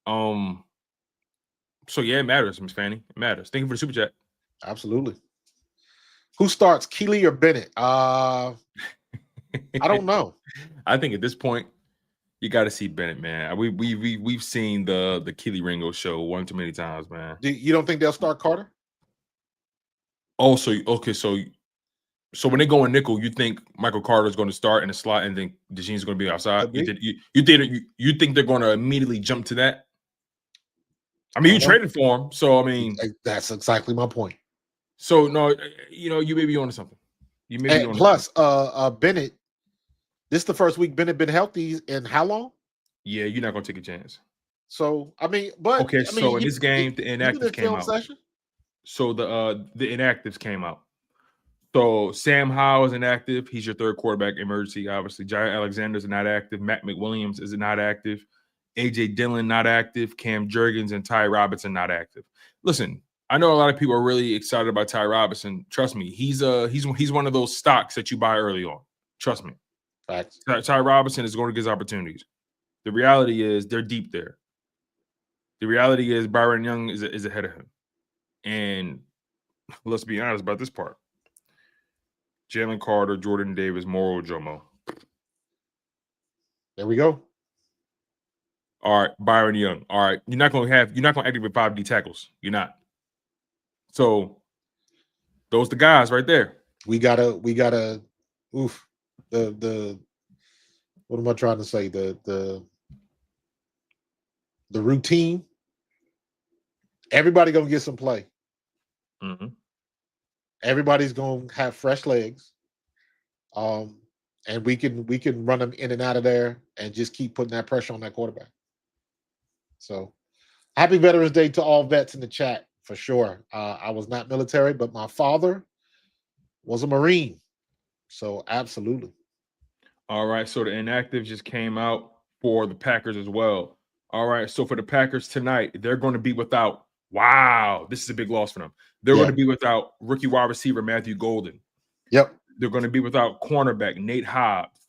So yeah, it matters, Miss Fanny. It matters. Thank you for the super chat. Absolutely. Who starts, Keely or Bennett? I don't know. I think at this point, you got to see Bennett, man. We've seen the Keely Ringo show one too many times, man. You don't think they'll start Carter? Oh, so when they go in nickel, you think Michael Carter is going to start in the slot, and then DeShields going to be outside? You think they're going to immediately jump to that? I mean, you traded for him, so I mean, that's exactly my point. So no, you may be onto something. You may be onto plus, Bennett. This is the first week Bennett been healthy in how long? Yeah, you're not going to take a chance. So I mean, but okay. So in this game, the inactives came out. Session? So the inactives came out. So Sam Howell is inactive. He's your third quarterback emergency. Obviously, Jair Alexander's not active. Matt McWilliams is not active. AJ Dillon not active. Cam Jurgens and Ty Robinson not active. Listen, I know a lot of people are really excited about Ty Robinson. Trust me, he's one of those stocks that you buy early on. Trust me. Facts. Ty Robinson is going to get his opportunities. The reality is they're deep there. The reality is Byron Young is ahead of him. And let's be honest about this part. Jalen Carter, Jordan Davis, Moro Jomo. There we go. All right, Byron Young. All right, you're not going to activate 5D tackles. You're not. So those the guys right there. We gotta oof. The what am I trying to say? The routine. Everybody gonna get some play. Mm-hmm. Everybody's gonna have fresh legs. And we can run them in and out of there and just keep putting that pressure on that quarterback. So happy Veterans Day to all vets in the chat for sure. I was not military, but my father was a Marine. So absolutely. All right. So the inactive just came out for the Packers as well. All right. So for the Packers tonight, they're going to be without. Wow, this is a big loss for them. They're going to be without rookie wide receiver Matthew Golden. Yep. They're going to be without cornerback Nate Hobbs.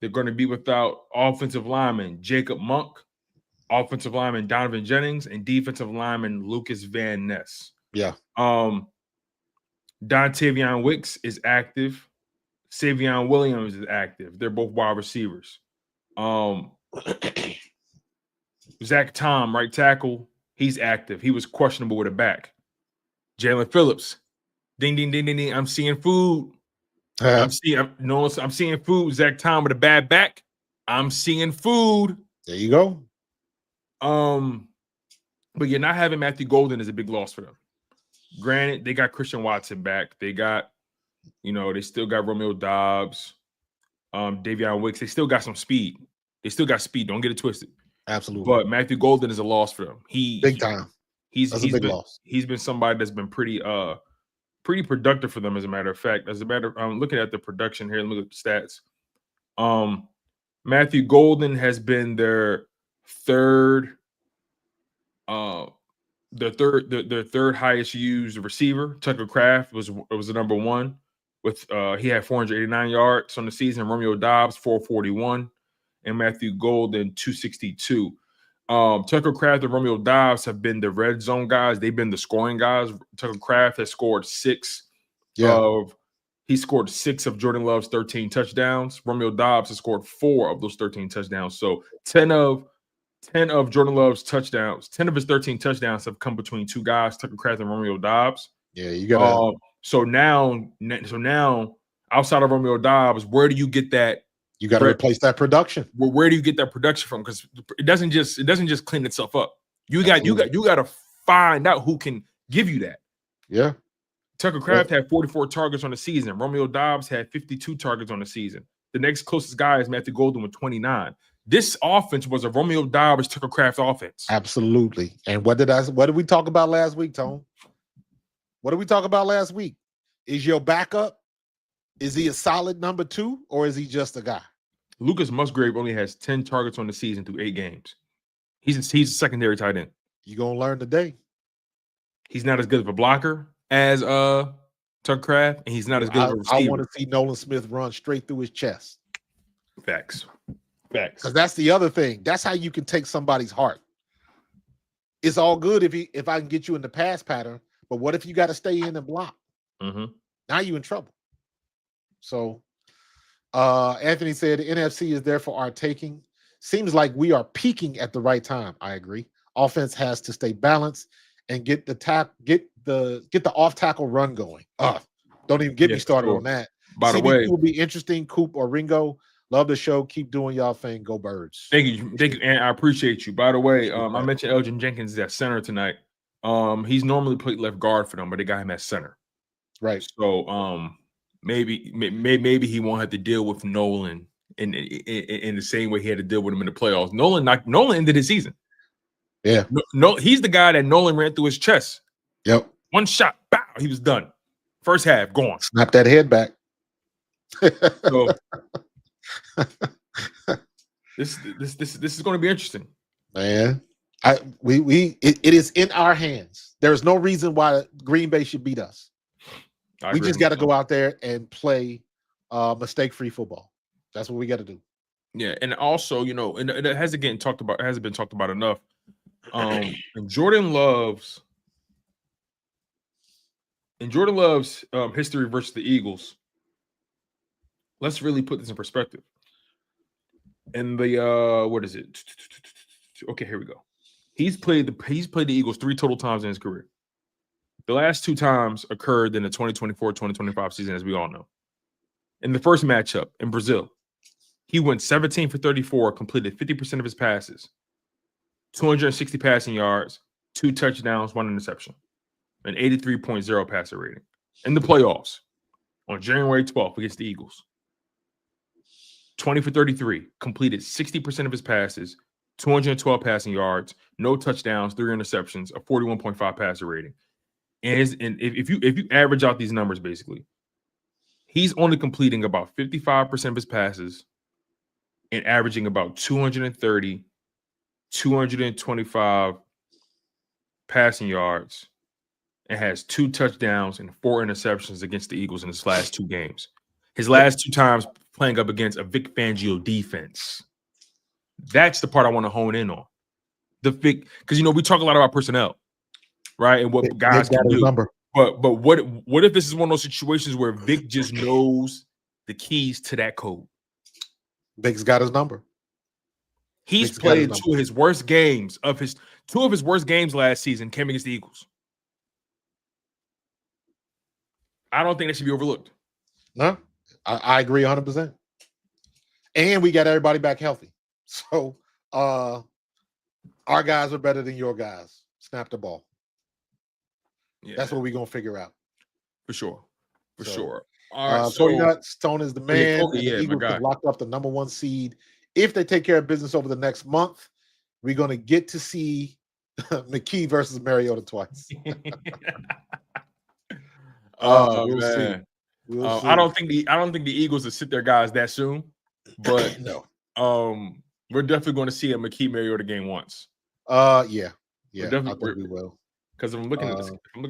They're going to be without offensive lineman Jacob Monk, offensive lineman Donovan Jennings, and defensive lineman Lucas Van Ness. Yeah. Dontavion Wicks is active. Savion Williams is active. They're both wide receivers. Zach Tom, right tackle, he's active. He was questionable with a back. Jaylen Phillips, ding, ding, ding, ding, ding. I'm seeing food. I'm seeing food. Zach Tom with a bad back. I'm seeing food. There you go. But you're not having Matthew Golden is a big loss for them. Granted, they got Christian Watson back. They got, they still got Romeo Doubs, Davion Wicks. They still got some speed. They still got speed. Don't get it twisted. Absolutely. But Matthew Golden is a loss for them. Big time. He's a big loss. He's been somebody that's been pretty productive for them, as a matter of fact. I'm looking at the production here. Let me look at the stats. Matthew Golden has been their third highest used receiver. Tucker Kraft was the number one with he had 489 yards on the season. Romeo Doubs 441 and Matthew Golden 262. Tucker Kraft and Romeo Doubs have been the red zone guys. They've been the scoring guys. Tucker Kraft has scored 6 he scored 6 of Jordan Love's 13 touchdowns. Romeo Doubs has scored 4 of those 13 touchdowns. So 10 of Jordan Love's touchdowns, 10 of his 13 touchdowns have come between two guys, Tucker Kraft and Romeo Doubs. Yeah, you got so now outside of Romeo Doubs, where do you get that? You got to replace that production. Where do you get that production from? Because it doesn't just clean itself up. You got to find out who can give you that. Yeah. Tucker Kraft had 44 targets on the season. Romeo Doubs had 52 targets on the season. The next closest guy is Matthew Golden with 29. This offense was a Romeo Doubs Tucker Kraft offense. Absolutely. And what did we talk about last week, Tone? What did we talk about last week? Is your backup? Is he a solid number 2 or is he just a guy? Lucas Musgrave only has 10 targets on the season through 8 games. He's a secondary tight end. You're gonna learn today. He's not as good of a blocker as Tuck Craft, and he's not as good of a receiver. I want to see Nolan Smith run straight through his chest. Facts. Because that's the other thing. That's how you can take somebody's heart. It's all good if I can get you in the pass pattern, but what if you got to stay in and block? Mm-hmm. Now you in trouble. So Anthony said the NFC is there for our taking. Seems like we are peaking at the right time. I agree. Offense has to stay balanced and get the off tackle run going. Don't even get me started on that. By the way, will be interesting. Coop or Ringo, love the show. Keep doing y'all thing. Go Birds. Thank you, and I appreciate you. By the way, I mentioned Elgin Jenkins is at center tonight. He's normally played left guard for them, but they got him at center. Right. So maybe he won't have to deal with Nolan in the same way he had to deal with him in the playoffs. Nolan ended his season. Yeah. No, he's the guy that Nolan ran through his chest. Yep. One shot, bow, he was done. First half, gone. Snap that head back. So this is going to be interesting, man. It is in our hands. There is no reason why Green Bay should beat us. We just got to go out there and play mistake-free football. That's what we got to do. Yeah, and also, and it hasn't been talked about enough. And Jordan Love's history versus the Eagles. Let's really put this in perspective. And the what is it? Okay, here we go. He's played the Eagles 3 total times in his career. The last 2 times occurred in the 2024-2025 season, as we all know. In the first matchup in Brazil, he went 17 for 34, completed 50% of his passes, 260 passing yards, 2 touchdowns, 1 interception, an 83.0 passer rating. In the playoffs on January 12th against the Eagles, 20 for 33, completed 60% of his passes, 212 passing yards, no touchdowns, 3 interceptions, a 41.5 passer rating. And if you average out these numbers, basically, he's only completing about 55% of his passes and averaging about 230, 225 passing yards, and has 2 touchdowns and 4 interceptions against the Eagles in his last 2 games. His last 2 times playing up against a Vic Fangio defense. That's the part I want to hone in on. Because we talk a lot about personnel, right? And what guys can do. But what if this is one of those situations where Vic just knows the keys to that code? Vic's got his number. He's played 2 of his worst games last season came against the Eagles. I don't think that should be overlooked. No, I agree 100%. And we got everybody back healthy. So our guys are better than your guys. Snap the ball. Yeah. That's what we're going to figure out. For sure. For sure. All right. So Stone is the man. The Eagles have locked up the number 1 seed. If they take care of business over the next month, we're going to get to see McKee versus Mariota twice. We'll see. I don't think the Eagles will sit their guys that soon, but no. We're definitely going to see a McKee Mariota game once. Yeah. I think we will. Because if I'm looking at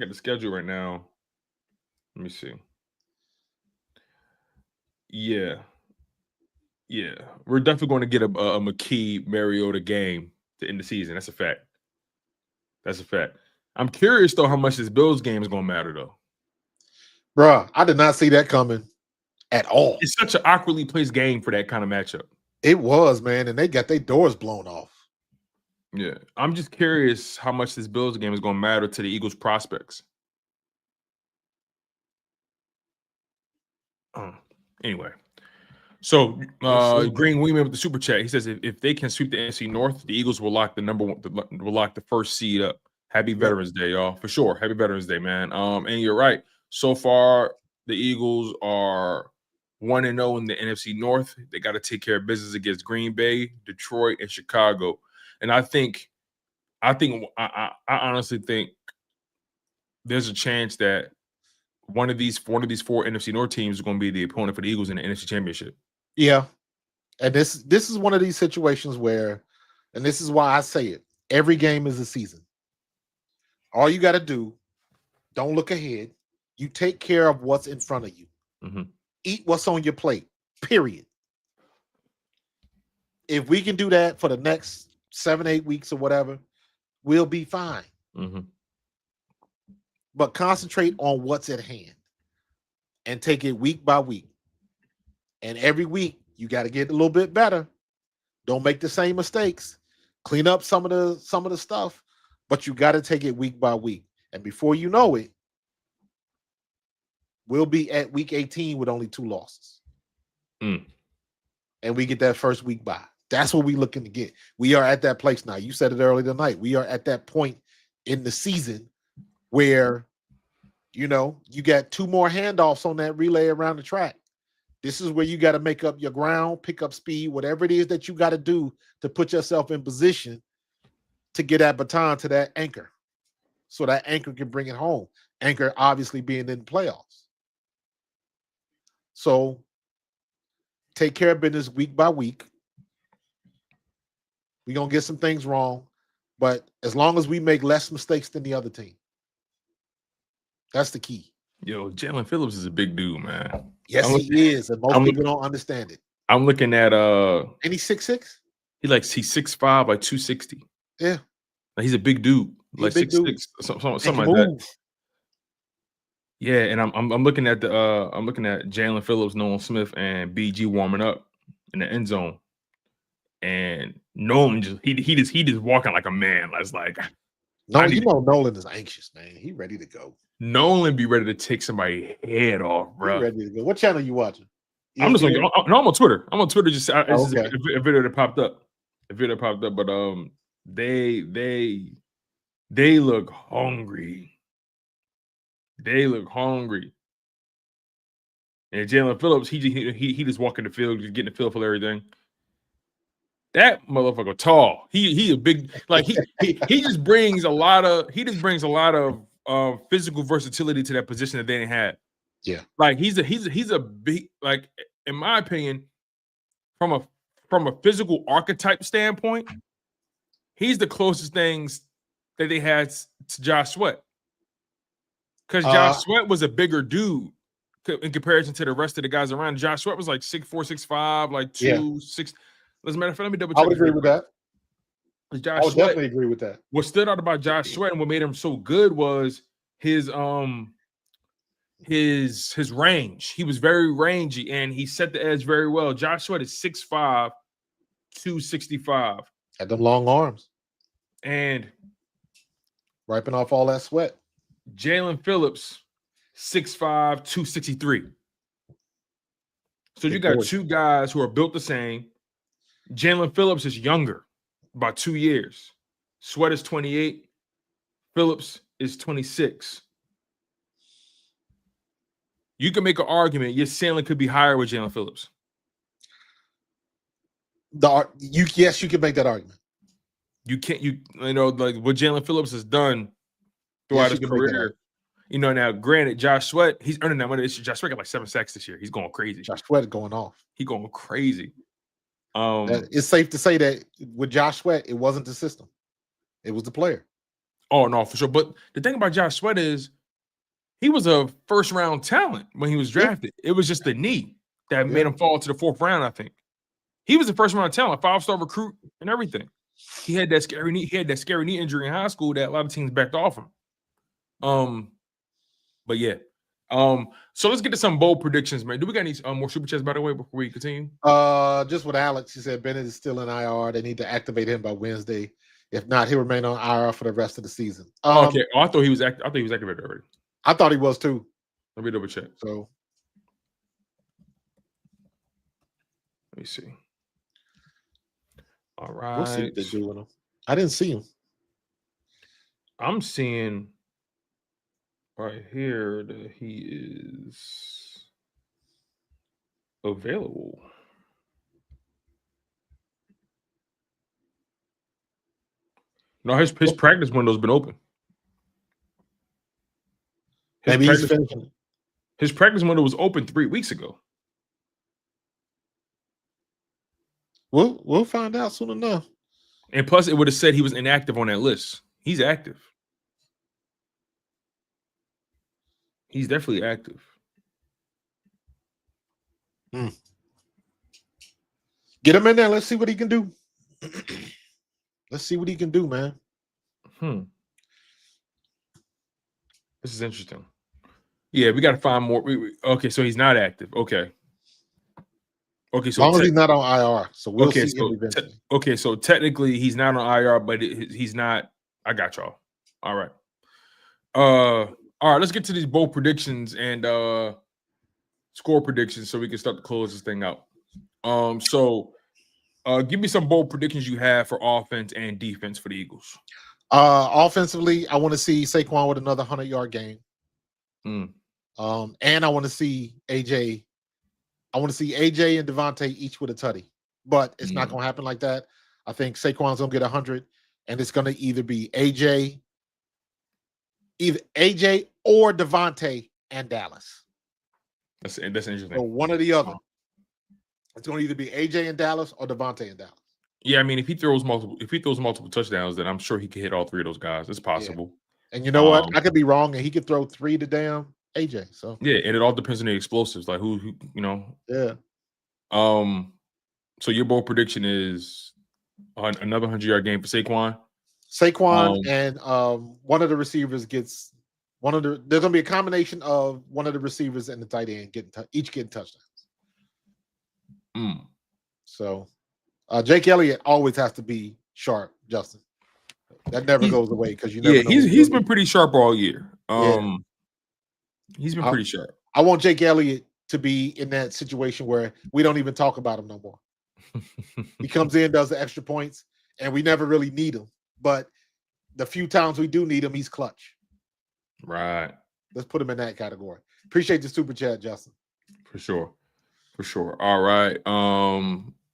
the schedule right now, let me see. Yeah, we're definitely going to get a McKee Mariota game to end the season. That's a fact. I'm curious though how much this Bills game is going to matter though. Bruh, I did not see that coming at all. It's such an awkwardly placed game for that kind of matchup. It was, man, and they got their doors blown off. Yeah, I'm just curious how much this Bills game is going to matter to the Eagles' prospects. Anyway, so Green Weeman with the super chat. He says if they can sweep the NFC North, the Eagles will lock will lock the first seed up. Happy Veterans Day, y'all, for sure. Happy Veterans Day, man. And you're right. So far, the Eagles are 1-0 in the NFC North. They got to take care of business against Green Bay, Detroit, and Chicago. And I honestly think there's a chance that one of these 4 NFC North teams is going to be the opponent for the Eagles in the NFC Championship. Yeah, And this is one of these situations where, and this is why I say it, every game is a season. All you got to do, don't look ahead. You take care of what's in front of you. Mm-hmm. Eat what's on your plate, period. If we can do that for the next 7-8 weeks or whatever, we'll be fine. Mm-hmm. But concentrate on what's at hand and take it week by week. And every week, you got to get a little bit better. Don't make the same mistakes. Clean up some of the stuff, but you got to take it week by week. And before you know it, we'll be at week 18 with only 2 losses. Mm. And we get that first week bye. That's what we're looking to get. We are at that place now. You said it earlier tonight. We are at that point in the season where, you got 2 more handoffs on that relay around the track. This is where you got to make up your ground, pick up speed, whatever it is that you got to do to put yourself in position to get that baton to that anchor so that anchor can bring it home. Anchor obviously being in the playoffs. So take care of business week by week. We're going to get some things wrong, but as long as we make less mistakes than the other team, that's the key. Yo, Jaylen Phillips is a big dude, man. Yes, he is, and most people don't understand it. I'm looking at And he's 6'6"? he's 6'5", like 260. Yeah. Like, he's a big dude. Like 6'6", something like that. Yeah, and I'm looking at Jaylen Phillips, Nolan Smith, and BG warming up in the end zone. And Nolan just walking like a man. That's like Nolan is anxious, man. He ready to go. Nolan be ready to take somebody's head off, bro. He ready to go. What channel you watching? I'm just like, I'm on Twitter. I'm on Twitter. Just a video that popped up. But they look hungry. They look hungry. And Jaylen Phillips, he just walking the field, just getting the feel for everything. That motherfucker tall. He a big, like he just brings a lot of physical versatility to that position that they didn't have. Yeah. Like he's a big, like, in my opinion, from a physical archetype standpoint, he's the closest things that they had to Josh Sweat. Because Josh Sweat was a bigger dude in comparison to the rest of the guys around. Josh Sweat was like 6'4", 6'5", like 2'6". As a matter of fact, let me double check. I would agree with that. Josh I would Sweat, definitely agree with that. What stood out about Josh Sweat and what made him so good was his range. He was very rangy and he set the edge very well. Josh Sweat is 6'5", 265. Had them long arms. And wiping off all that sweat. Jaylen Phillips, 6'5", 263. So you got 2 guys who are built the same. Jaylen Phillips is younger, about 2 years. Sweat is 28. Phillips is 26. You can make an argument your ceiling could be higher with Jaylen Phillips. Yes, you can make that argument. You can't, like what Jaylen Phillips has done throughout his career. Now granted, Josh Sweat, he's earning that money. Josh Sweat got like 7 sacks this year. He's going crazy. Josh Sweat is going off. He's going crazy. It's safe to say that with Josh Sweat, it wasn't the system. It was the player. Oh, no, for sure. But the thing about Josh Sweat is he was a first-round talent when he was drafted. Yeah. It was just the knee that made him fall to the 4th round, I think. He was a first-round talent, 5-star recruit and everything. He had that scary knee. He had that scary knee injury in high school that a lot of teams backed off him. But yeah. So let's get to some bold predictions, man. Do we got any more super chats, by the way, before we continue? Just with Alex, he said Bennett is still in IR. They need to activate him by Wednesday. If not, he'll remain on IR for the rest of the season. Okay. I thought he was activated already. I thought he was too. Let me double check. So let me see. All right. We'll see what they do with him. I didn't see him. I'm seeing right here that he is available. No, his practice window's been open. His practice window was open 3 weeks ago. We'll find out soon enough. And plus, it would have said he was inactive on that list. He's active. He's definitely active. Get him in there. Let's see what he can do. Let's see what he can do, man. This is interesting. Yeah, we got to find more. Okay, so he's not active. Okay, so as long as he's not on IR, so we'll see so him eventually. Okay, so technically he's not on IR, but he's not. I got y'all. All right. All right. Let's get to these bold predictions and score predictions so we can start to close this thing out. So give me some bold predictions you have for offense and defense for the Eagles. Offensively, I want to see Saquon with another 100-yard game. And I want to see AJ. I want to see AJ and Devontae each with a tutty, but it's not going to happen like that. I think Saquon's going to get 100, and it's going to either be AJ or Devontae and Dallas. That's interesting. So one or the other. It's going to either be AJ and Dallas or Devontae and Dallas. Yeah, I mean, if he throws multiple touchdowns, then I'm sure he could hit all three of those guys. It's possible. Yeah. And you know what? I could be wrong, and he could throw 3 to damn AJ. So yeah, and it all depends on the explosives, like who you know. Yeah. So your bold prediction is another 100-yard game for Saquon. And one of the receivers gets there's going to be a combination of one of the receivers and the tight end each getting touchdowns. So Jake Elliott always has to be sharp, Justin. That never goes away because you never know. He's been pretty sharp all year. He's been pretty sharp. I want Jake Elliott to be in that situation where we don't even talk about him no more. He comes in, does the extra points, and we never really need him. But the few times we do need him, he's clutch. Right. Let's put him in that category. Appreciate the super chat, Justin. For sure. All right.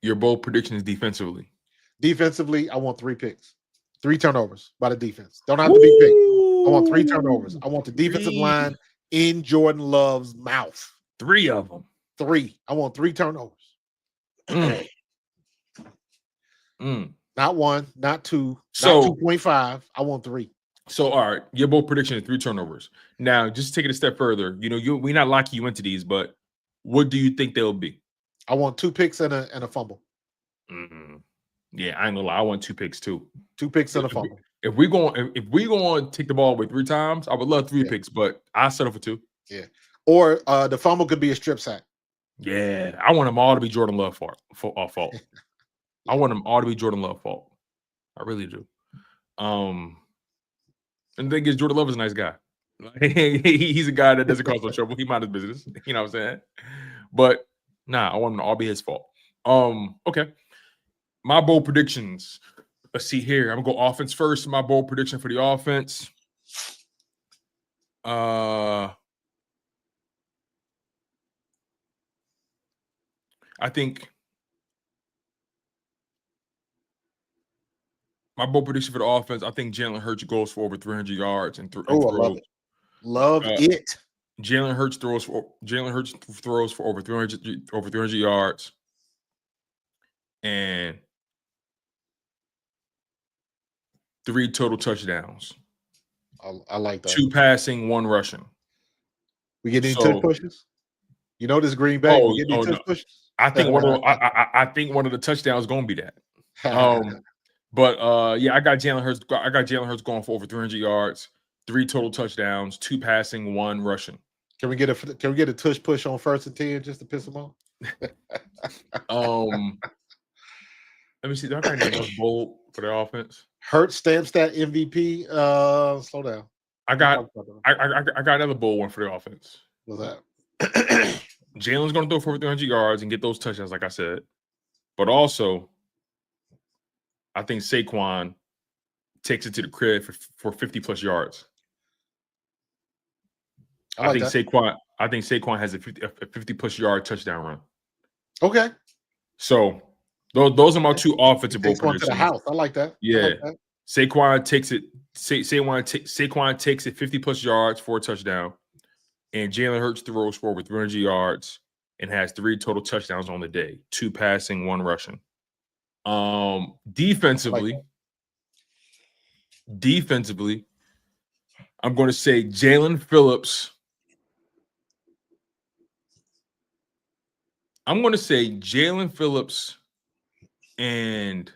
Your bold prediction is defensively. Defensively, I want 3 picks. 3 turnovers by the defense. Don't have to be picked. I want 3 turnovers. I want the defensive line in Jordan Love's mouth. 3 of them. 3. I want 3 turnovers. Not 1, not 2, not 2.5. I want 3. So, all right, your bold prediction is 3 turnovers. Now, just take it a step further. We're not locking you into these, but what do you think they'll be? I want 2 picks and a fumble. Yeah, I ain't gonna lie. I want 2 picks too. 2 picks and a fumble. If we going to take the ball away 3 times, I would love 3 picks, but I settle for 2. Yeah. Or the fumble could be a strip sack. Yeah, I want them all to be Jordan Love fault. I want them all to be Jordan Love fault. I really do. And the thing is, Jordan Love is a nice guy. He's a guy that doesn't cause no trouble. He mind his business. You know what I'm saying? But I want them to all be his fault. Okay. My bold predictions. Let's see here. I'm gonna go offense first. My bold prediction for the offense. I think my bold prediction for the offense. I think Jalen Hurts goes for over 300 yards and throws. I love it. Love it. Jalen Hurts throws for over 300 yards and 3 total touchdowns. I like that. 2 passing, 1 rushing. We get any touch pushes? You know this Green Bay. We get any touch pushes? I think one of the touchdowns is going to be that. But I got Jalen Hurts. I got Jalen Hurts going for over 300 yards, 3 total touchdowns, 2 passing, 1 rushing. Can we get a tush push on 1st and 10 just to piss them off? Let me see. Do I got anything else bold for the offense? Hurts stamps that MVP. Slow down. I got another bold one for the offense. What's that? Jalen's going to throw for over 300 yards and get those touchdowns, like I said. But also, I think Saquon takes it to the crib for 50+ yards. I think Saquon has a 50+ yard touchdown run. Okay. So those are my 2 offensive bold predictions. To the house. I like that. Yeah. Like that. Saquon takes it. Saquon takes it 50+ yards for a touchdown, and Jalen Hurts throws for over 300 yards and has 3 total touchdowns on the day, 2 passing, 1 rushing. Defensively, I'm going to say Jaylen Phillips. I'm going to say Jaylen Phillips and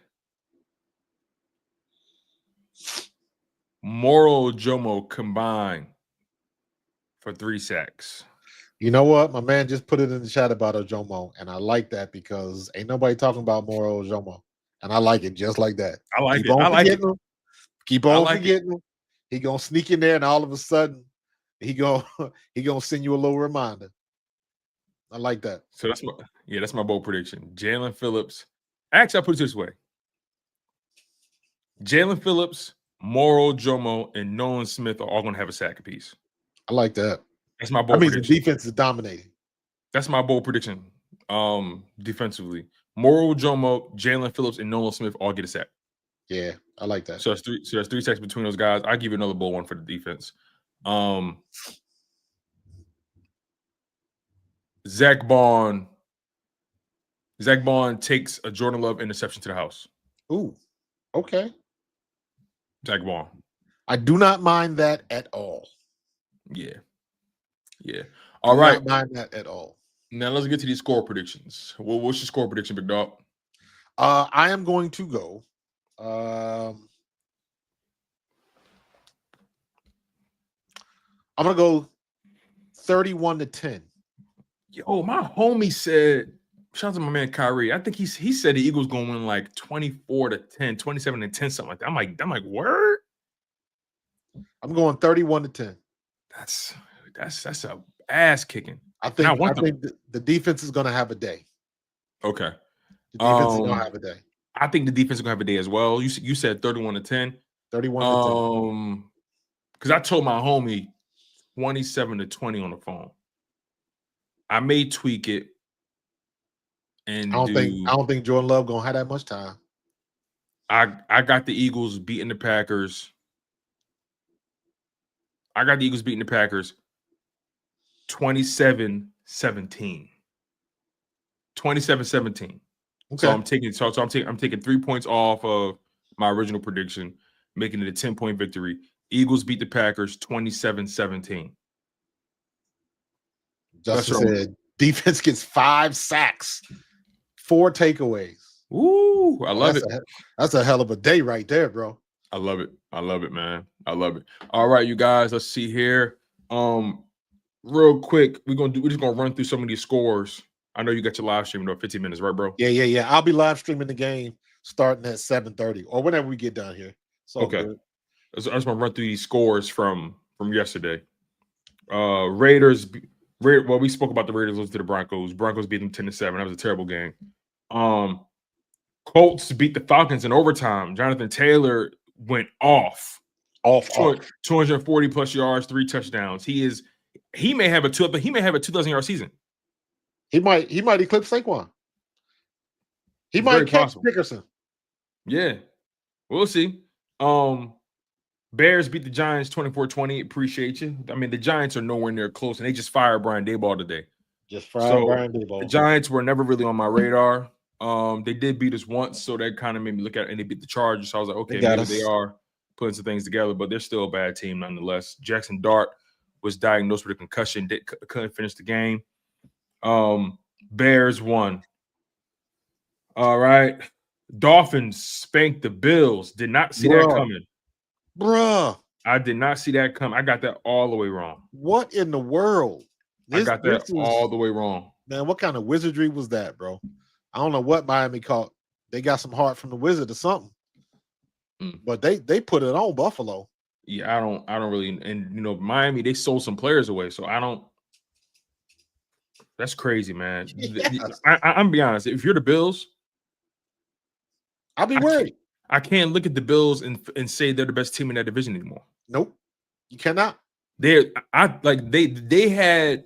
Moro Jomo combined for 3 sacks. You know what? My man just put it in the chat about Ojomo, and I like that because ain't nobody talking about Moro Ojomo. And I like it just like that. I like Keep it. on I like it. forgetting him. Keep on forgetting him. He gonna sneak in there, and all of a sudden, he gonna send you a little reminder. I like that. So that's my bold prediction. Jaylen Phillips. Actually, I'll put it this way. Jaylen Phillips, Moro Jomo, and Nolan Smith are all going to have a sack apiece. I like that. That's my bold prediction. The defense is dominating. That's my bold prediction. Defensively, Moro Jomo, Jaylen Phillips, and Nolan Smith all get a sack. Yeah, I like that. So that's 3 sacks between those guys. I'll give you another bold one for the defense. Zach Bond takes a Jordan Love interception to the house. Ooh, okay. Zach Bond. I do not mind that at all. Yeah. All right. Not mind that at all. Now let's get to these score predictions. What's your score prediction, big dog? I am going to go. I'm gonna go 31-10. Yo, my homie said, shout out to my man Kyrie. I think he said the Eagles gonna win like 24-10, 27-10, something like that. I'm like, word? I'm going 31-10. That's a ass kicking. I think the defense is gonna have a day. Okay. The defense is gonna have a day. I think the defense is gonna have a day as well. You said 31-10. 31-10. Because I told my homie 27-20 on the phone. I may tweak it. And I don't think Jordan Love gonna have that much time. I got the Eagles beating the Packers. 27-17. 27-17. Okay. So I'm taking 3 points off of my original prediction, making it a 10-point victory. Eagles beat the Packers 27-17. Justin said defense gets 5 sacks, 4 takeaways. Ooh, I love it. That's a hell of a day right there, bro. I love it, man. I love it. All right, you guys, let's see here. Real quick, we're just gonna run through some of these scores. I know you got your live stream in 15 minutes, right, bro? Yeah. I'll be live streaming the game starting at 7:30 or whenever we get down here. So okay. Good. I just want to run through these scores from yesterday. Raiders. Well, we spoke about the Raiders losing to the Broncos. Broncos beat them 10-7. That was a terrible game. Colts beat the Falcons in overtime. Jonathan Taylor went off. 240 plus yards, 3 touchdowns. He may have a 2,000-yard season. He might eclipse Saquon. He might catch Dickerson. Yeah, we'll see. Bears beat the Giants 24-20. Appreciate you. I mean, the Giants are nowhere near close, and they just fired Brian Daboll today. Brian Daboll. The Giants were never really on my radar. They did beat us once, so that kind of made me look at it, and they beat the Chargers. So I was like, okay, maybe they are putting some things together, but they're still a bad team nonetheless. Jackson Dart was diagnosed with a concussion, couldn't finish the game. Bears won. All right. Dolphins spanked the Bills. Did not see that coming. Bruh. I did not see that coming. I got that all the way wrong. What in the world? I got that all the way wrong. Man, what kind of wizardry was that, bro? I don't know what Miami caught. They got some heart from the wizard or something. But they put it on Buffalo. Yeah, I don't really, and Miami, they sold some players away, so I don't. That's crazy, man. Yes. I'm be honest. If you're the Bills, I'll be worried. I can't look at the Bills and say they're the best team in that division anymore. Nope, you cannot. They had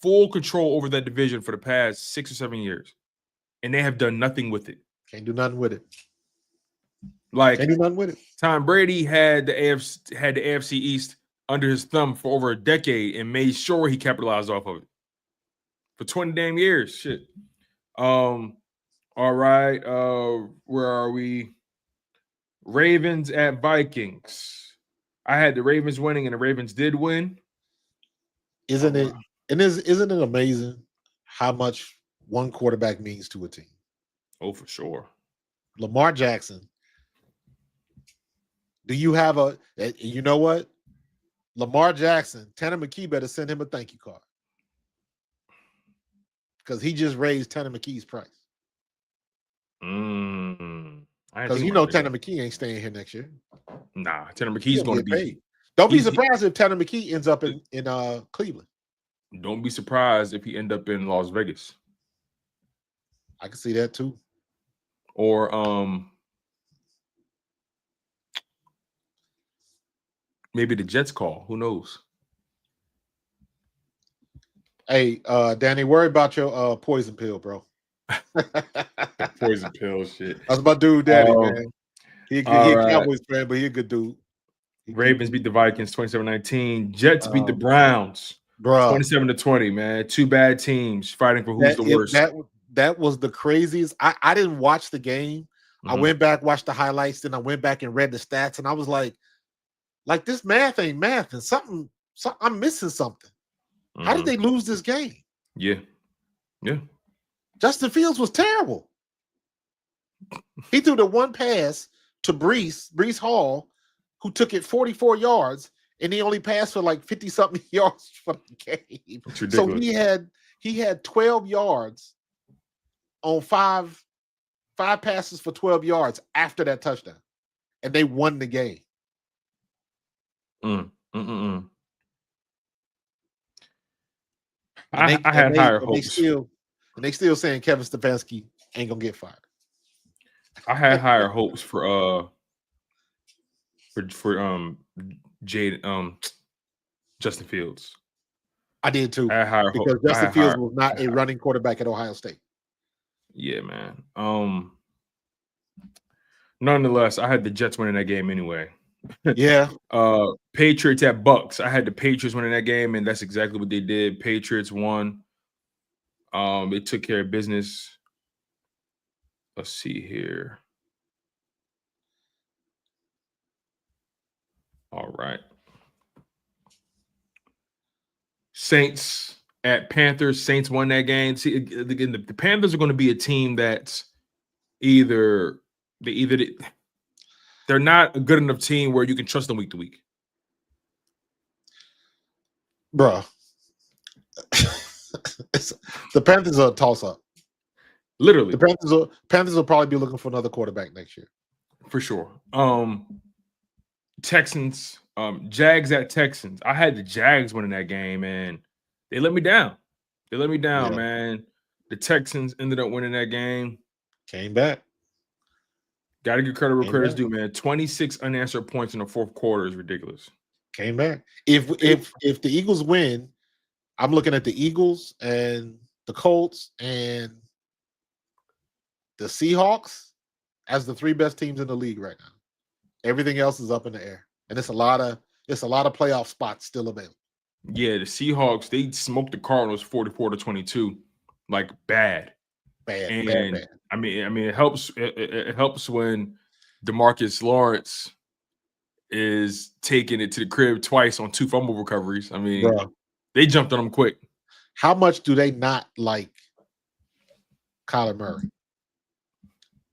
full control over that division for the past 6 or 7 years, and they have done nothing with it. Can't do nothing with it. Can't do nothing with it. Tom Brady had the AFC East under his thumb for over a decade and made sure he capitalized off of it for 20 damn years. Shit. All right. Where are we? Ravens at Vikings. I had the Ravens winning, and the Ravens did win. Isn't it? And isn't it amazing how much one quarterback means to a team? Oh, for sure. Lamar Jackson. Do you have a? You know what? Lamar Jackson, Tanner McKee better send him a thank you card because he just raised Tanner McKee's price. Because you know Tanner McKee ain't staying here next year. Nah, Tanner McKee's going to be paid. Don't be surprised if Tanner McKee ends up in Cleveland. Don't be surprised if he end up in Las Vegas. I can see that too. Or maybe the Jets call. Who knows? Hey, Danny, worry about your poison pill, bro. Poison pill shit. That's my dude, Danny, man. He a Cowboys fan, but he a good dude. Ravens beat the Vikings 27-19. Jets beat the Browns 27-20, man. Two bad teams fighting for who's the worst. That was the craziest. I didn't watch the game. I went back, watched the highlights, then I went back and read the stats, and I was like this math ain't math, and something I'm missing something. How did they lose this game? Yeah. Justin Fields was terrible. He threw the one pass to Breece Hall, who took it 44 yards, and he only passed for like 50-something yards for the game. So he had 12 yards on five passes for 12 yards after that touchdown, and they won the game. I had higher hopes. They still saying Kevin Stefanski ain't gonna get fired. I had higher hopes for Justin Fields. I did too. I had higher because Justin Fields was not a running quarterback at Ohio State. Yeah, man. Nonetheless, I had the Jets winning that game anyway. Yeah. Patriots at Bucks. I had the Patriots winning that game, and that's exactly what they did. Patriots won. They took care of business. Let's see here. All right. Saints at Panthers. Saints won that game. See, again, the Panthers are going to be a team that's they're not a good enough team where you can trust them week to week. Bruh. The Panthers are a toss-up. Literally. The Panthers will probably be looking for another quarterback next year. For sure. Texans, Jags at Texans. I had the Jags winning that game, and they let me down. Man. The Texans ended up winning that game. Came back. Got to give credit where credit's due, man. 26 unanswered points in the fourth quarter is ridiculous. Came back. If the Eagles win, I'm looking at the Eagles and the Colts and the Seahawks as the three best teams in the league right now. Everything else is up in the air, and it's a lot of playoff spots still available. Yeah, the Seahawks, they smoked the Cardinals 44-22, like bad. Bad. I mean, it helps. It helps when DeMarcus Lawrence is taking it to the crib twice on 2 fumble recoveries. I mean, they jumped on him quick. How much do they not like Kyler Murray?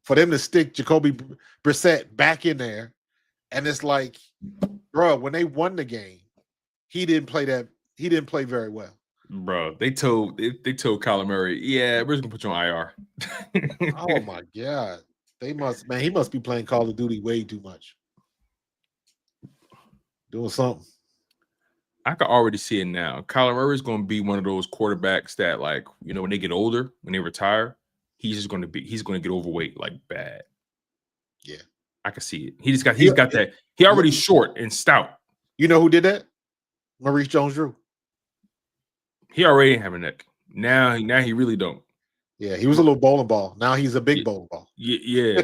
For them to stick Jacoby Brissett back in there, and it's like, bro, when they won the game, he didn't play very well. Bro, they told Kyler Murray, yeah, we're just gonna put you on IR. Oh my God. He must be playing Call of Duty way too much. Doing something. I can already see it now. Kyler Murray is gonna be one of those quarterbacks that, like, you know, when they get older, when they retire, he's gonna get overweight like bad. Yeah. I can see it. He's got that. He already short and stout. You know who did that? Maurice Jones-Drew. He already didn't have a neck. Now he really don't. Yeah, he was a little bowling ball. Now he's a big bowling ball. Yeah.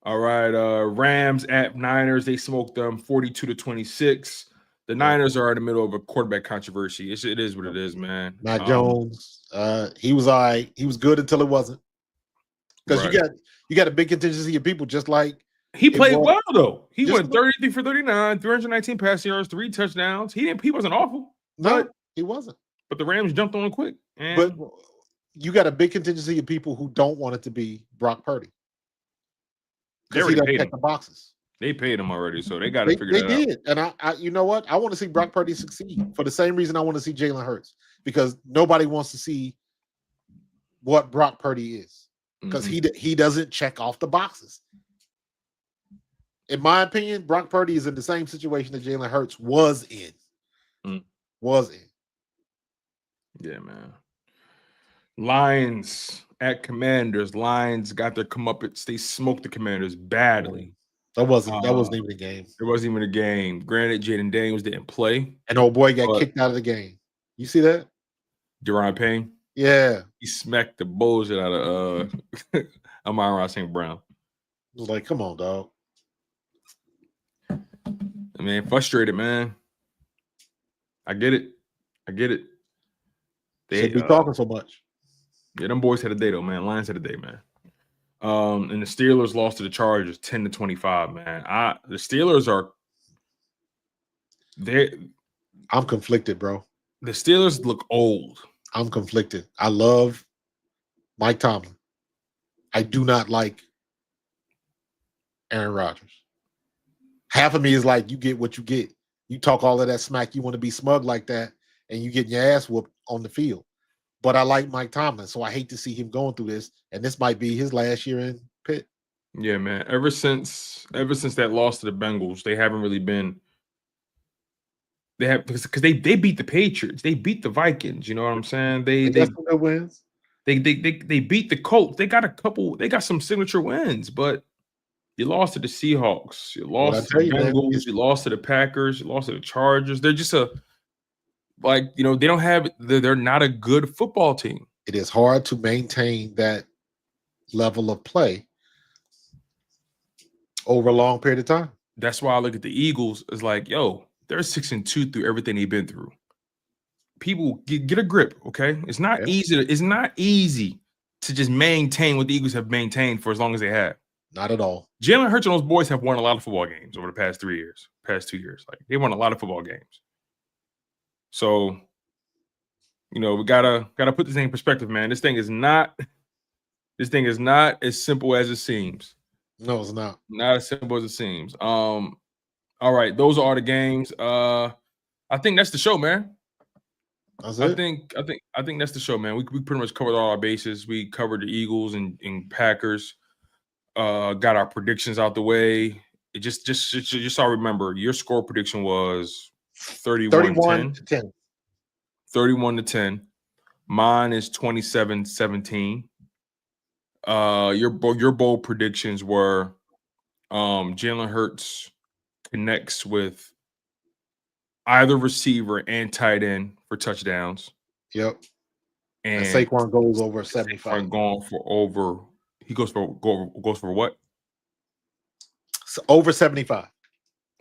All right. Rams at Niners. They smoked them 42-26. The Niners are in the middle of a quarterback controversy. It is what it is, man. Matt Jones, he was all right. He was good until it wasn't. Because you got a big contingency of people just like he played well though. He went 33 for 39, 319 passing yards, 3 touchdowns. He wasn't awful. No, he wasn't. But the Rams jumped on him quick. But you got a big contingency of people who don't want it to be Brock Purdy. Because he doesn't check the boxes. They paid him already, so they got to figure that out. They did. And I you know what? I want to see Brock Purdy succeed for the same reason I want to see Jalen Hurts. Because nobody wants to see what Brock Purdy is. Because he doesn't check off the boxes. In my opinion, Brock Purdy is in the same situation that Jalen Hurts was in. Yeah, man. Lions at Commanders. Lions got their comeuppance. They smoked the Commanders badly. That wasn't even a game. It wasn't even a game. Granted, Jaden Daniels didn't play. And old boy got kicked out of the game. You see that? Deron Payne? Yeah. He smacked the bullshit out of Amon-Ra St. Brown. I was like, come on, dog. I mean, frustrated, man. I get it. They should be talking so much. Yeah, them boys had a day though, man. Lions had a day, man. And the Steelers lost to the Chargers 10-25, man. The Steelers are I'm conflicted, bro. The Steelers look old. I'm conflicted. I love Mike Tomlin. I do not like Aaron Rodgers. Half of me is like, you get what you get. You talk all of that smack, you want to be smug like that, and you getting your ass whooped on the field. But I like Mike Tomlin, so I hate to see him going through this. And this might be his last year in Pitt. Yeah, man. Ever since that loss to the Bengals, they haven't really been. They have because they beat the Patriots, they beat the Vikings. You know what I'm saying? They got some good wins. They beat the Colts. They got some signature wins, but you lost to the Seahawks. You lost to the Bengals. You lost to the Packers. You lost to the Chargers. They're just they're not a good football team. It is hard to maintain that level of play over a long period of time. That's why I look at the Eagles as like, yo, they're 6-2 through everything they've been through. People get a grip, okay? It's not easy. It's not easy to just maintain what the Eagles have maintained for as long as they have. Not at all. Jalen Hurts and those boys have won a lot of football games over the past 2 years. Like they won a lot of football games. So, we gotta put this thing in perspective, man. This thing is not as simple as it seems. No, it's not. Not as simple as it seems. All right, those are the games. I think that's the show, man. That's it. I think that's the show, man. We pretty much covered all our bases. We covered the Eagles and Packers. Got our predictions out the way. It just all remember your score prediction was 31-10. 31-10. Mine is 27-17. Your bold predictions were Jalen Hurts connects with either receiver and tight end for touchdowns. Yep. And Saquon goes over 75. He goes for what? So over 75.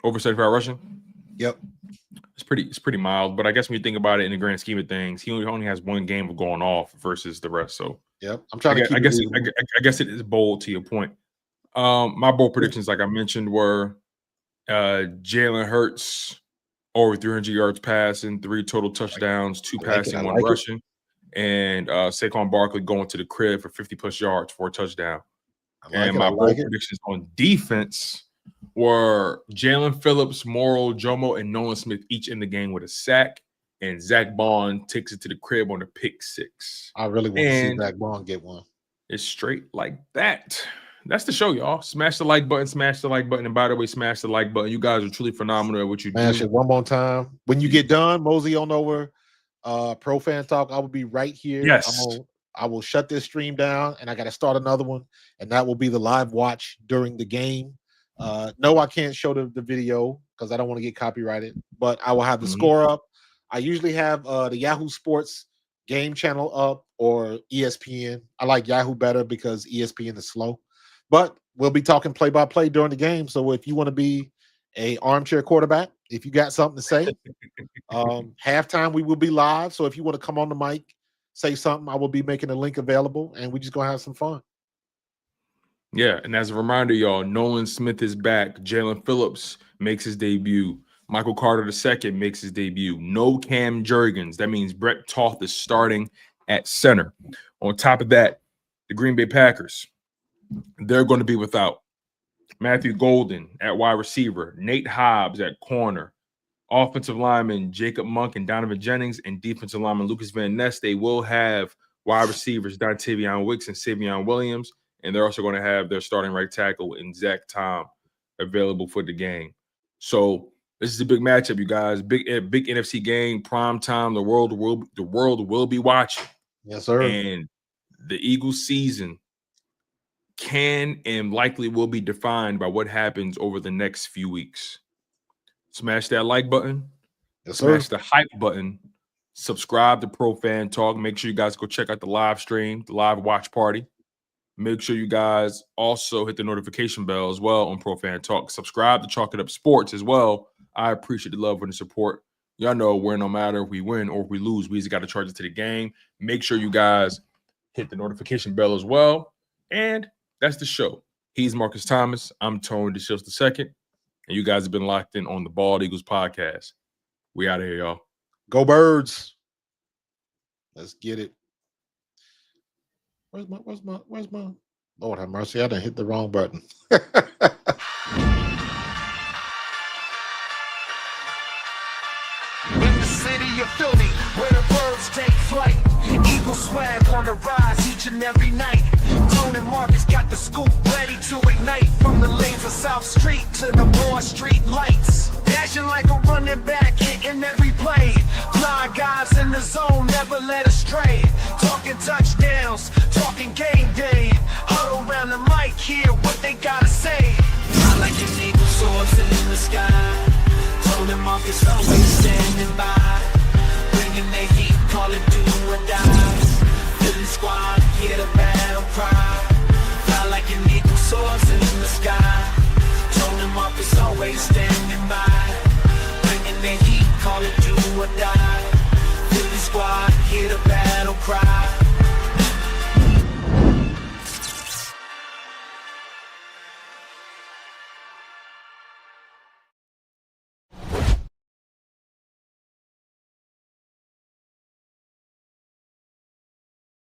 Over 75 rushing? Yep. It's pretty mild, but I guess when you think about it in the grand scheme of things, he only has one game of going off versus the rest. So yep. I'm trying to keep I guess it is bold to your point. My bold predictions, like I mentioned, were Jalen Hurts over 300 yards passing, 3 total touchdowns, 2 passing, 1 rushing, and Saquon Barkley going to the crib for 50+ yards for a touchdown. My bold predictions on defense were Jaylen Phillips, Morrow, Jomo, and Nolan Smith each in the game with a sack, and Zach Bond takes it to the crib on a pick 6. I really want to see Zach Bond get one. It's straight like that. That's the show, y'all. Smash the like button, And by the way, smash the like button. You guys are truly phenomenal at what you do. Smash it one more time. When you get done, mosey on over Pro Fan Talk. I will be right here. Yes. I will shut this stream down, and I got to start another one, and that will be the live watch during the game. No, I can't show the video because I don't want to get copyrighted, but I will have the score up. I usually have the Yahoo Sports game channel up or ESPN. I like Yahoo better because ESPN is slow. But we'll be talking play-by-play during the game. So if you want to be a armchair quarterback. If you got something to say, halftime we will be live. So if you want to come on the mic, say something, I will be making a link available, and we just gonna have some fun. Yeah, and as a reminder, y'all, Nolan Smith is back. Jaylen Phillips makes his debut. Michael Carter II makes his debut. No Cam Jurgens. That means Brett Toth is starting at center. On top of that, the Green Bay Packers, they're going to be without Matthew Golden at wide receiver, Nate Hobbs at corner, offensive lineman Jacob Monk and Donovan Jennings, and defensive lineman Lucas Van Ness. They will have wide receivers Dontavion Wicks and Savion Williams, and they're also going to have their starting right tackle in Zach Tom available for the game. So this is a big matchup, you guys. Big NFC game, prime time. The world will be watching. Yes, sir. And the Eagles season can and likely will be defined by what happens over the next few weeks. Smash that like button. Yes, sir. Smash the hype button. Subscribe to Pro Fan Talk. Make sure you guys go check out the live stream, the live watch party. Make sure you guys also hit the notification bell as well on Pro Fan Talk. Subscribe to Chalk It Up Sports as well. I appreciate the love and the support. Y'all know where no matter if we win or if we lose, we just got to charge it to the game. Make sure you guys hit the notification bell as well. And that's the show. He's Markus Thomas. I'm Tony DeShields II. And you guys have been locked in on the Bald Eagles podcast. We out of here, y'all. Go Birds. Let's get it. Where's my Lord have mercy, I done hit the wrong button. In the city of Philly, where the birds take flight, Eagle swag on the rise each and every night. Tony and Markus got the scoop ready to ignite, from the lanes of South Street to the Broad Street lights. Dashing like a running back, hitting every play. Blind guys in the zone, never led astray. Talking touchdowns, talking game day. Huddle around the mic, hear what they gotta say. I like an eagle soaring in the sky. Tony and Markus always standing by, bringing their heat, call it do or die. Philly squad, hear the battle cry. Fly like an eagle soaring in the sky. Tony and Markus always standing